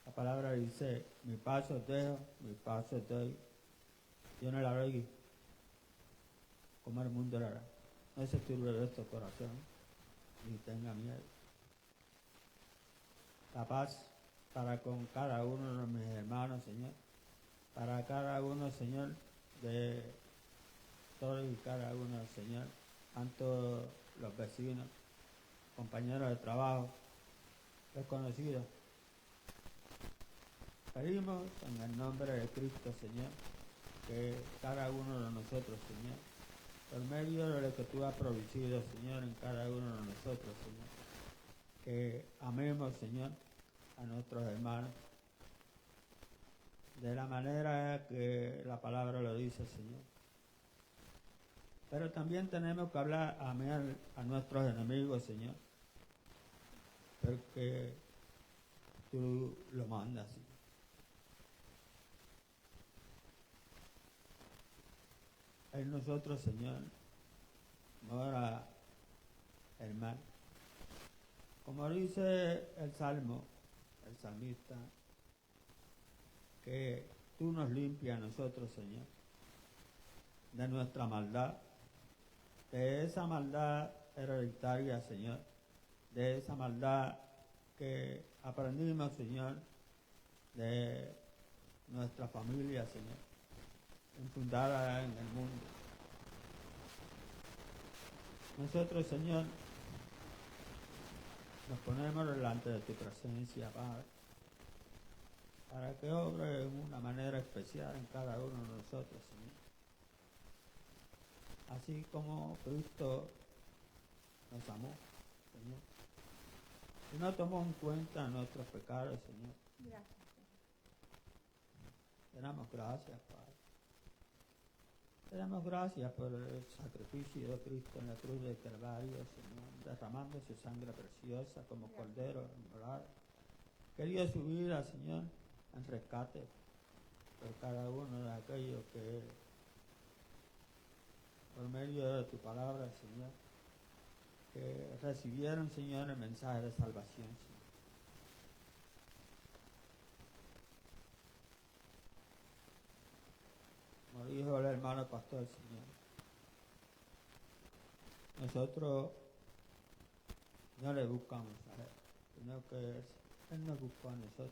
[SPEAKER 3] La palabra dice, mi paso os dejo, mi paso os doy. Yo no la doy como el mundo la hará. No se turbe vuestro corazón, ni tenga miedo. La paz para con cada uno de mis hermanos, Señor. Para cada uno, Señor, de todos y cada uno, Señor. Tanto los vecinos, compañeros de trabajo, desconocidos. Pedimos en el nombre de Cristo, Señor, que cada uno de nosotros, Señor, por medio de lo que tú has provisto, Señor, en cada uno de nosotros, Señor, que amemos, Señor, a nuestros hermanos, de la manera que la palabra lo dice, Señor. Pero también tenemos que amar a nuestros enemigos, Señor, porque tú lo mandas, Señor. En nosotros, Señor, mora el mal. Como dice el Salmo, el salmista, que tú nos limpias a nosotros, Señor, de nuestra maldad, de esa maldad hereditaria, Señor, de esa maldad que aprendimos, Señor, de nuestra familia, Señor, infundada en el mundo. Nosotros, Señor, nos ponemos delante de tu presencia, Padre, para que obre de una manera especial en cada uno de nosotros, Señor. Así como Cristo nos amó, Señor, y no tomó en cuenta nuestros pecados, Señor.
[SPEAKER 2] Gracias, Señor.
[SPEAKER 3] Te damos gracias, Padre. Te damos gracias por el sacrificio de Cristo en la cruz del Calvario, Señor, derramando su sangre preciosa como cordero inmolado, que dio su vida, Señor, en rescate por cada uno de aquellos que, por medio de tu palabra, Señor, que recibieron, Señor, el mensaje de salvación, Señor. Como dijo el hermano pastor, Señor, nosotros no le buscamos a Él, sino que Él nos buscó a nosotros.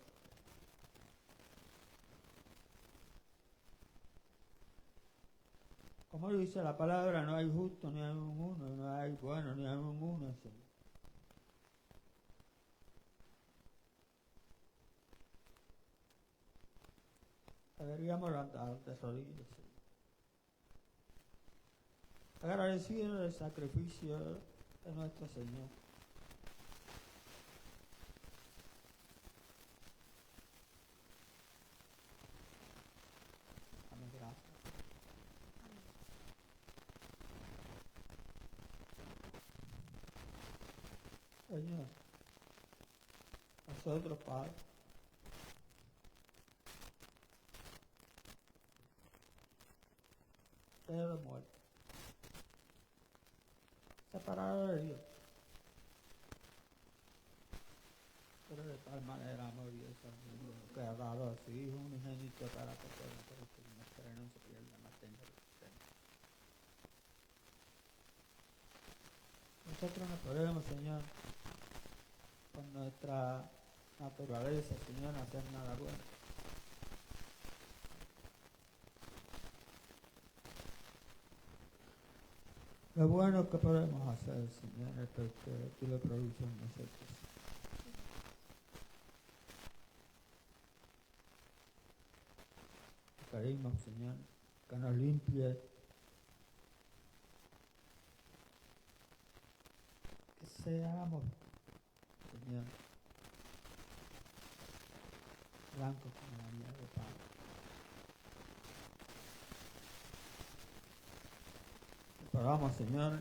[SPEAKER 3] Como dice la palabra, no hay justo ni hay un uno, no hay bueno ni hay un uno, Señor. Deberíamos andar de rodillas, Señor, agradecido del sacrificio de nuestro Señor. Dame gracias. Señor, nosotros, Padre, de muerte, separado de Dios, pero de tal manera amó Dios al mundo que ha dado a su Hijo unigénito para que todo aquel que no cree no se pierda, mas tenga existencia. Nosotros no podemos, Señor, con nuestra naturaleza, Señor, no hacer nada bueno. Lo bueno que podemos hacer, Señor, es porque tú lo produces en nosotros. Te pedimos, Señor, que nos limpie, que seamos, Señor, blancos como la nieve, Padre. Te pedimos, Señor,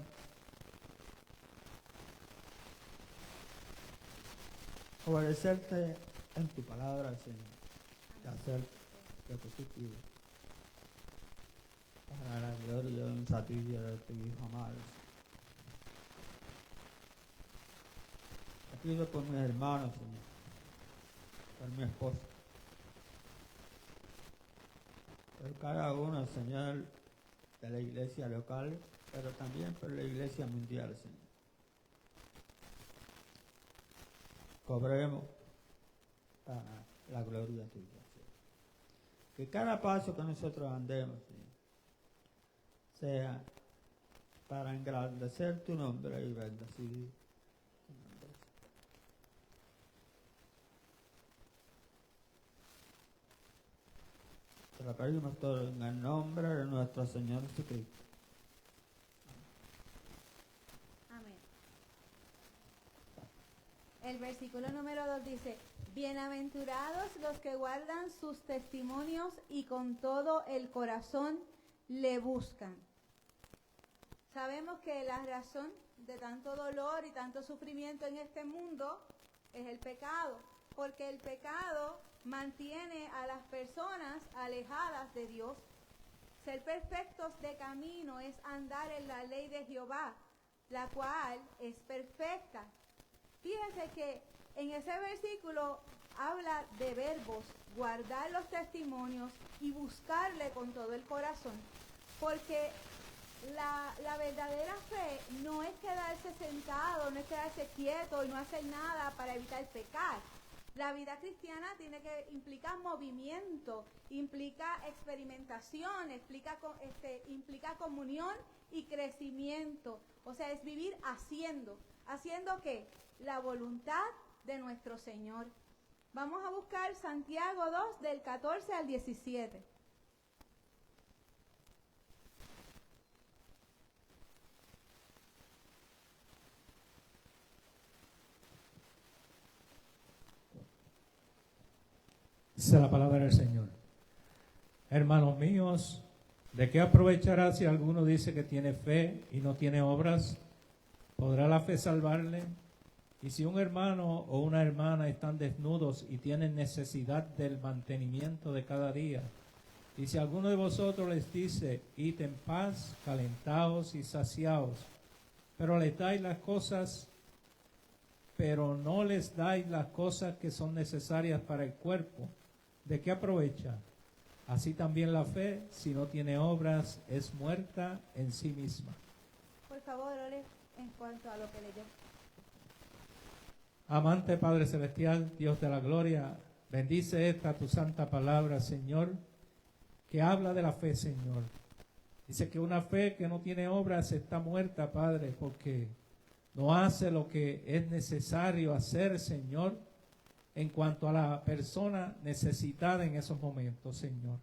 [SPEAKER 3] obedecerte en tu palabra, Señor, y hacer lo que tú pides, para la gloria y satisfacción de tu Hijo amado. Te pido por mis hermanos, Señor, por mi esposa, por cada uno, Señor, de la iglesia local, pero también por la iglesia mundial, Señor. Cobremos para la gloria tuya, Señor. Que cada paso que nosotros andemos, Señor, sea para engrandecer tu nombre y bendecir tu nombre. Te lo pedimos todo en el nombre de nuestro Señor Jesucristo.
[SPEAKER 2] Amén. El versículo número 2 dice: bienaventurados los que guardan sus testimonios y con todo el corazón le buscan. Sabemos que la razón de tanto dolor y tanto sufrimiento en este mundo es el pecado, porque el pecado mantiene a las personas alejadas de Dios. Ser perfectos de camino es andar en la ley de Jehová, la cual es perfecta. Fíjense que en ese versículo habla de verbos, guardar los testimonios y buscarle con todo el corazón. Porque la verdadera fe no es quedarse sentado, no es quedarse quieto y no hacer nada para evitar pecar. La vida cristiana implica movimiento, implica experimentación, implica comunión y crecimiento. O sea, es vivir haciendo. ¿Haciendo qué? La voluntad de nuestro Señor. Vamos a buscar Santiago 2 del 14 al 17.
[SPEAKER 4] Dice la palabra del Señor. Hermanos míos, ¿de qué aprovechará si alguno dice que tiene fe y no tiene obras? ¿Podrá la fe salvarle? Y si un hermano o una hermana están desnudos y tienen necesidad del mantenimiento de cada día, y si alguno de vosotros les dice, id en paz, calentaos y saciaos, pero no les dais las cosas que son necesarias para el cuerpo, ¿de qué aprovecha? Así también la fe, si no tiene obras, es muerta en sí misma.
[SPEAKER 2] Por favor, ore en cuanto a lo que leyó.
[SPEAKER 4] Amante Padre Celestial, Dios de la gloria, bendice esta tu santa palabra, Señor, que habla de la fe, Señor. Dice que una fe que no tiene obras está muerta, Padre, porque no hace lo que es necesario hacer, Señor, en cuanto a la persona necesitada en esos momentos, Señor.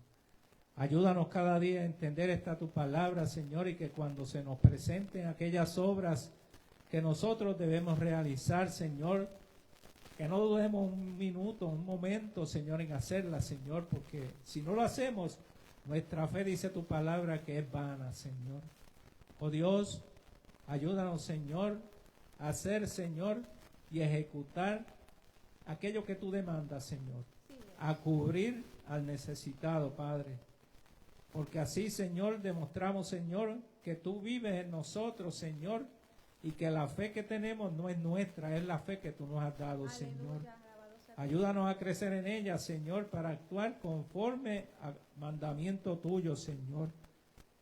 [SPEAKER 4] Ayúdanos cada día a entender esta tu palabra, Señor, y que cuando se nos presenten aquellas obras que nosotros debemos realizar, Señor, que no dudemos un minuto, un momento, Señor, en hacerlas, Señor, porque si no lo hacemos, nuestra fe, dice tu palabra, que es vana, Señor. Oh Dios, ayúdanos, Señor, a hacer, Señor, y ejecutar aquello que tú demandas, Señor, a cubrir al necesitado, Padre. Porque así, Señor, demostramos, Señor, que tú vives en nosotros, Señor, y que la fe que tenemos no es nuestra, es la fe que tú nos has dado, Señor. Ayúdanos a crecer en ella, Señor, para actuar conforme al mandamiento tuyo, Señor.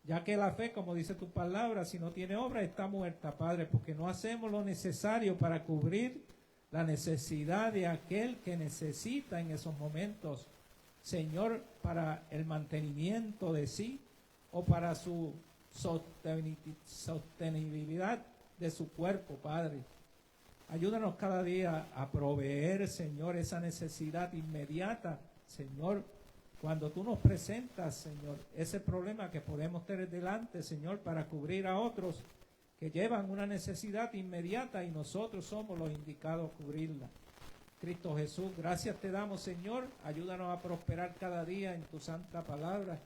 [SPEAKER 4] Ya que la fe, como dice tu palabra, si no tiene obra, está muerta, Padre, porque no hacemos lo necesario para cubrir la necesidad de aquel que necesita en esos momentos, Señor, para el mantenimiento de sí o para su sostenibilidad de su cuerpo, Padre. Ayúdanos cada día a proveer, Señor, esa necesidad inmediata, Señor, cuando tú nos presentas, Señor, ese problema que podemos tener delante, Señor, para cubrir a otros que llevan una necesidad inmediata y nosotros somos los indicados a cubrirla. Cristo Jesús, gracias te damos, Señor. Ayúdanos a prosperar cada día en tu santa palabra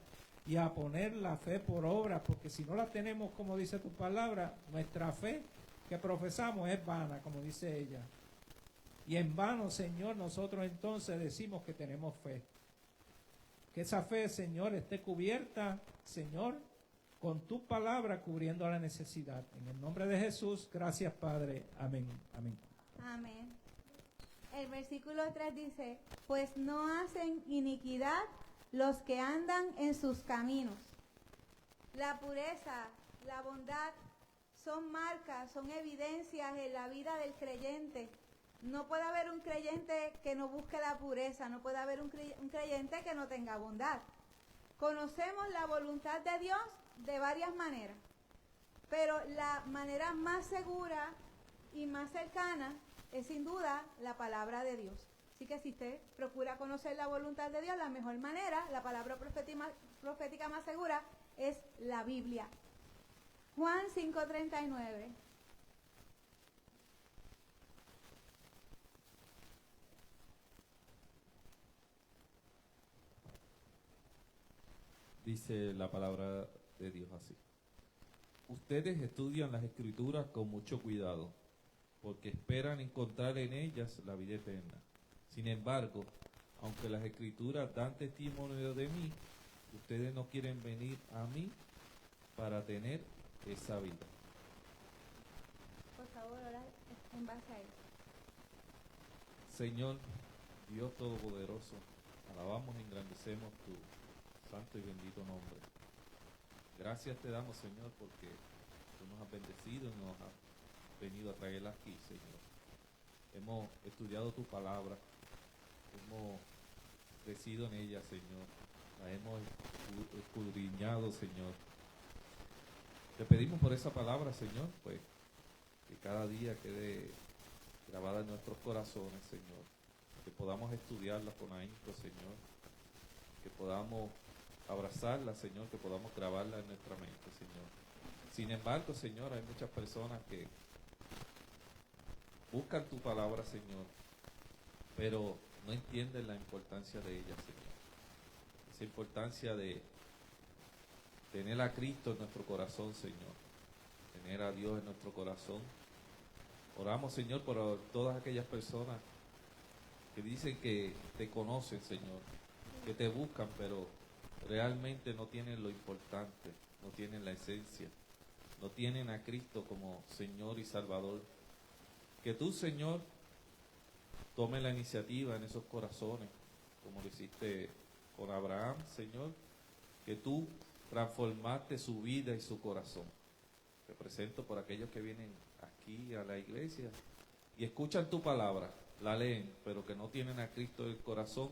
[SPEAKER 4] y a poner la fe por obra, porque si no la tenemos, como dice tu palabra, nuestra fe que profesamos es vana, como dice ella. Y en vano, Señor, nosotros entonces decimos que tenemos fe. Que esa fe, Señor, esté cubierta, Señor, con tu palabra cubriendo la necesidad. En el nombre de Jesús, gracias, Padre. Amén. Amén.
[SPEAKER 2] Amén. El versículo 3 dice, pues no hacen iniquidad los que andan en sus caminos. La pureza, la bondad son marcas, son evidencias en la vida del creyente. No puede haber un creyente que no busque la pureza, no puede haber un creyente que no tenga bondad. Conocemos la voluntad de Dios de varias maneras, pero la manera más segura y más cercana es sin duda la palabra de Dios. Así que si usted procura conocer la voluntad de Dios, la mejor manera, la palabra profética más segura es la Biblia. Juan 5:39.
[SPEAKER 5] Dice la palabra de Dios así. Ustedes estudian las Escrituras con mucho cuidado, porque esperan encontrar en ellas la vida eterna. Sin embargo, aunque las Escrituras dan testimonio de mí, ustedes no quieren venir a mí para tener esa vida.
[SPEAKER 2] Por favor, orar en base a eso.
[SPEAKER 5] Señor, Dios Todopoderoso, alabamos y engrandecemos tu santo y bendito nombre. Gracias te damos, Señor, porque tú nos has bendecido y nos has venido a traerla aquí, Señor. Hemos estudiado tu palabra, hemos crecido en ella, Señor. La hemos escudriñado, Señor. Te pedimos por esa palabra, Señor, pues que cada día quede grabada en nuestros corazones, Señor. Que podamos estudiarla con ahínco, Señor. Que podamos abrazarla, Señor, que podamos grabarla en nuestra mente, Señor. Sin embargo, Señor, hay muchas personas que buscan tu palabra, Señor, pero no entienden la importancia de ella, Señor. Esa importancia de tener a Cristo en nuestro corazón, Señor. Tener a Dios en nuestro corazón. Oramos, Señor, por todas aquellas personas que dicen que te conocen, Señor, que te buscan, pero realmente no tienen lo importante, no tienen la esencia, no tienen a Cristo como Señor y Salvador. Que tú, Señor, tome la iniciativa en esos corazones, como lo hiciste con Abraham, Señor, que tú transformaste su vida y su corazón. Te presento por aquellos que vienen aquí a la iglesia y escuchan tu palabra, la leen, pero que no tienen a Cristo en el corazón,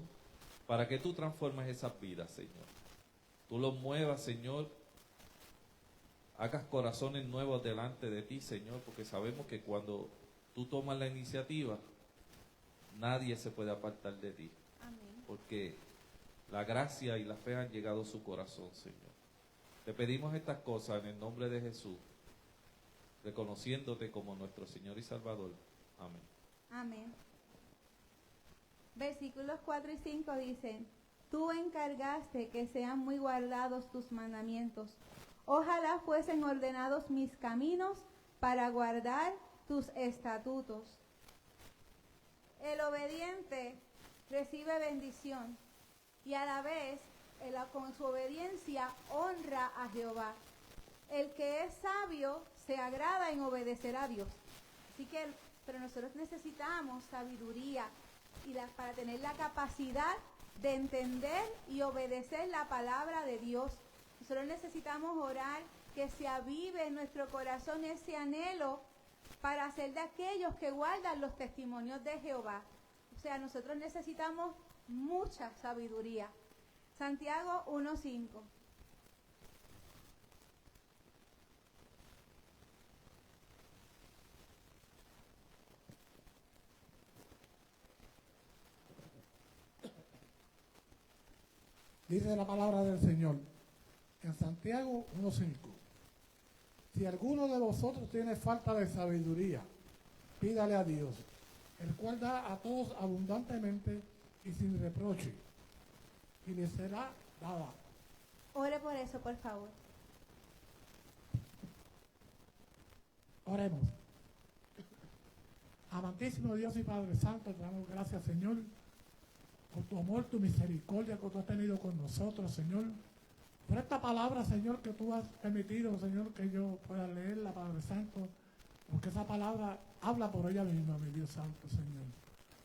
[SPEAKER 5] para que tú transformes esas vidas, Señor. Tú los muevas, Señor, hagas corazones nuevos delante de ti, Señor, porque sabemos que cuando tú tomas la iniciativa, nadie se puede apartar de ti.
[SPEAKER 2] Amén.
[SPEAKER 5] Porque la gracia y la fe han llegado a su corazón, Señor. Te pedimos estas cosas en el nombre de Jesús, reconociéndote como nuestro Señor y Salvador. Amén.
[SPEAKER 2] Amén. Versículos 4 y 5 dicen: Tú encargaste que sean muy guardados tus mandamientos. Ojalá fuesen ordenados mis caminos para guardar tus estatutos. El obediente recibe bendición y a la vez con su obediencia honra a Jehová. El que es sabio se agrada en obedecer a Dios. Así que, pero nosotros necesitamos sabiduría para tener la capacidad de entender y obedecer la palabra de Dios. Nosotros necesitamos orar que se avive en nuestro corazón ese anhelo para ser de aquellos que guardan los testimonios de Jehová. O sea, nosotros necesitamos mucha sabiduría. Santiago 1:5.
[SPEAKER 6] Dice la palabra del Señor en Santiago 1:5. Si alguno de vosotros tiene falta de sabiduría, pídale a Dios, el cual da a todos abundantemente y sin reproche, y le será dada.
[SPEAKER 2] Ore por eso, por favor.
[SPEAKER 6] Oremos. Amantísimo Dios y Padre Santo, te damos gracias, Señor, por tu amor, tu misericordia que tú has tenido con nosotros, Señor. Por esta palabra, Señor, que tú has permitido, Señor, que yo pueda leerla, Padre Santo, porque esa palabra habla por ella misma, mi Dios Santo, Señor.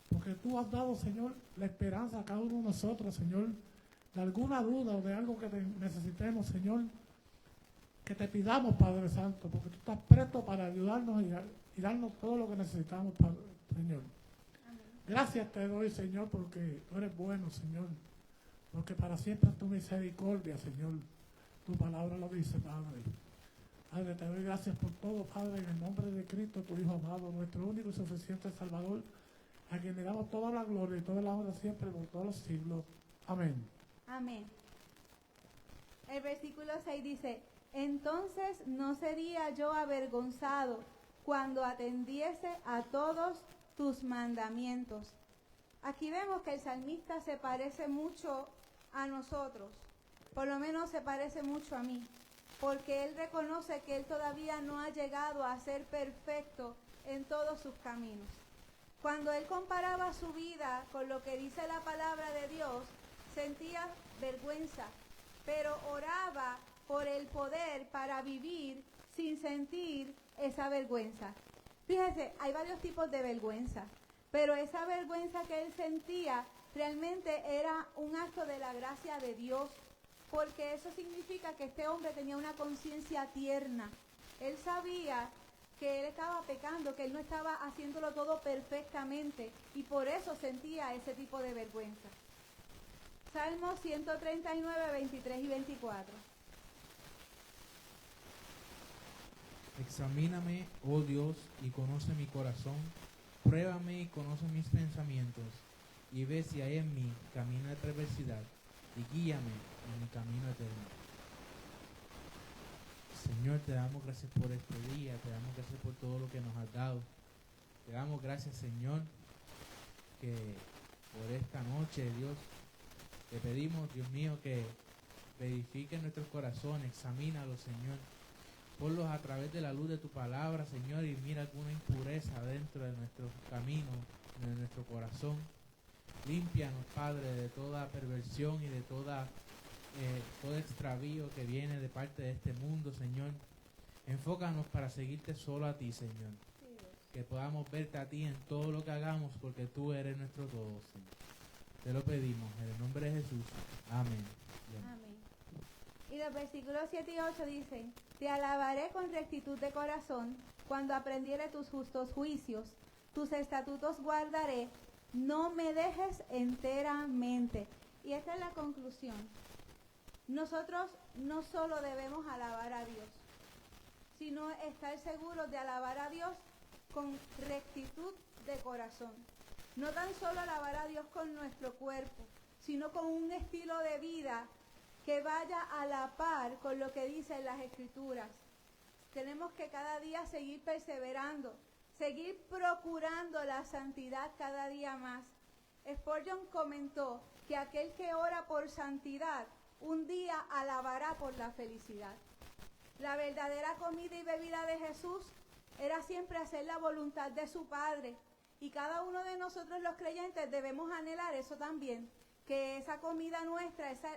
[SPEAKER 6] Porque tú has dado, Señor, la esperanza a cada uno de nosotros, Señor, de alguna duda o de algo que necesitemos, Señor, que te pidamos, Padre Santo, porque tú estás presto para ayudarnos y darnos todo lo que necesitamos, Señor.
[SPEAKER 2] Amén.
[SPEAKER 6] Gracias te doy, Señor, porque tú eres bueno, Señor. Porque para siempre es tu misericordia, Señor. Tu palabra lo dice, Padre. Padre, te doy gracias por todo, Padre, en el nombre de Cristo, tu Hijo amado, nuestro único y suficiente Salvador, a quien le damos toda la gloria y toda la honra siempre por todos los siglos. Amén.
[SPEAKER 2] Amén. El versículo 6 dice: Entonces no sería yo avergonzado cuando atendiese a todos tus mandamientos. Aquí vemos que el salmista se parece mucho a nosotros, por lo menos se parece mucho a mí, porque él reconoce que él todavía no ha llegado a ser perfecto en todos sus caminos. Cuando él comparaba su vida con lo que dice la palabra de Dios, sentía vergüenza, pero oraba por el poder para vivir sin sentir esa vergüenza. Fíjese, hay varios tipos de vergüenza. Pero esa vergüenza que él sentía realmente era un acto de la gracia de Dios, porque eso significa que este hombre tenía una conciencia tierna. Él sabía que él estaba pecando, que él no estaba haciéndolo todo perfectamente, y por eso sentía ese tipo de vergüenza. Salmo 139, 23 y 24.
[SPEAKER 7] Examíname, oh Dios, y conoce mi corazón. Pruébame y conoce mis pensamientos, y ve si hay en mí camino de perversidad, y guíame en mi camino eterno. Señor, te damos gracias por este día, te damos gracias por todo lo que nos has dado. Te damos gracias, Señor, que por esta noche, Dios, te pedimos, Dios mío, que verifique nuestros corazones, examínalo, Señor. Ponlos a través de la luz de tu palabra, Señor, y mira alguna impureza dentro de nuestro camino, de nuestro corazón. Límpianos, Padre, de toda perversión y de todo extravío que viene de parte de este mundo, Señor. Enfócanos para seguirte solo a ti, Señor. Que podamos verte a ti en todo lo que hagamos, porque tú eres nuestro todo, Señor. Te lo pedimos en el nombre de Jesús. Amén.
[SPEAKER 2] Amén. Y los versículos 7 y 8 dicen: Te alabaré con rectitud de corazón, cuando aprendiere tus justos juicios. Tus estatutos guardaré, no me dejes enteramente. Y esta es la conclusión. Nosotros no solo debemos alabar a Dios, sino estar seguros de alabar a Dios con rectitud de corazón. No tan solo alabar a Dios con nuestro cuerpo, sino con un estilo de vida que vaya a la par con lo que dicen las Escrituras. Tenemos que cada día seguir perseverando, seguir procurando la santidad cada día más. Spurgeon comentó que aquel que ora por santidad, un día alabará por la felicidad. La verdadera comida y bebida de Jesús era siempre hacer la voluntad de su Padre. Y cada uno de nosotros los creyentes debemos anhelar eso también, que esa comida nuestra, eso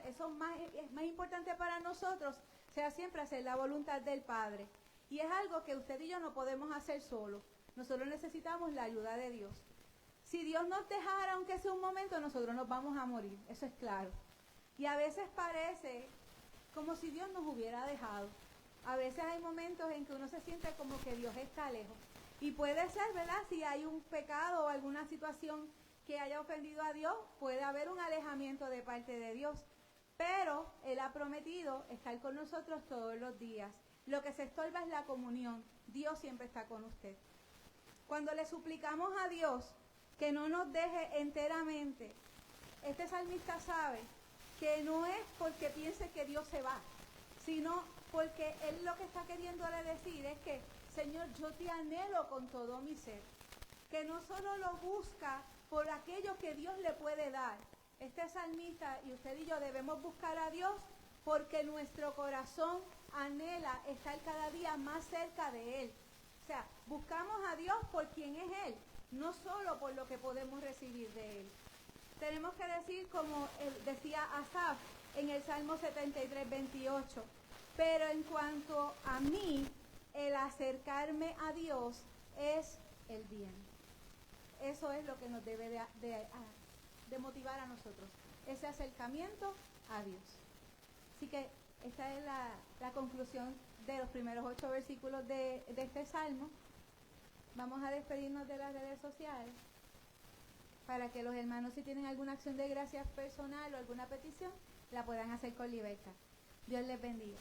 [SPEAKER 2] es más importante para nosotros, sea siempre hacer la voluntad del Padre. Y es algo que usted y yo no podemos hacer solos. Nosotros necesitamos la ayuda de Dios. Si Dios nos dejara, aunque sea un momento, nosotros nos vamos a morir, eso es claro. Y a veces parece como si Dios nos hubiera dejado. A veces hay momentos en que uno se siente como que Dios está lejos. Y puede ser, ¿verdad? Si hay un pecado o alguna situación que haya ofendido a Dios, puede haber un alejamiento de parte de Dios. Pero Él ha prometido estar con nosotros todos los días. Lo que se estorba es la comunión. Dios siempre está con usted. Cuando le suplicamos a Dios que no nos deje enteramente, este salmista sabe que no es porque piense que Dios se va, sino porque Él lo que está queriéndole decir es que, Señor, yo te anhelo con todo mi ser. Que no solo lo busca por aquello que Dios le puede dar. Este salmista y usted y yo debemos buscar a Dios porque nuestro corazón anhela estar cada día más cerca de Él. O sea, buscamos a Dios por quien es Él, no solo por lo que podemos recibir de Él. Tenemos que decir, como decía Asaf en el Salmo 73, 28, pero en cuanto a mí, el acercarme a Dios es el bien. Eso es lo que nos debe de motivar a nosotros, ese acercamiento a Dios. Así que esta es la conclusión de los primeros 8 versículos de este salmo. Vamos a despedirnos de las redes sociales para que los hermanos, si tienen alguna acción de gracias personal o alguna petición, la puedan hacer con libertad. Dios les bendiga.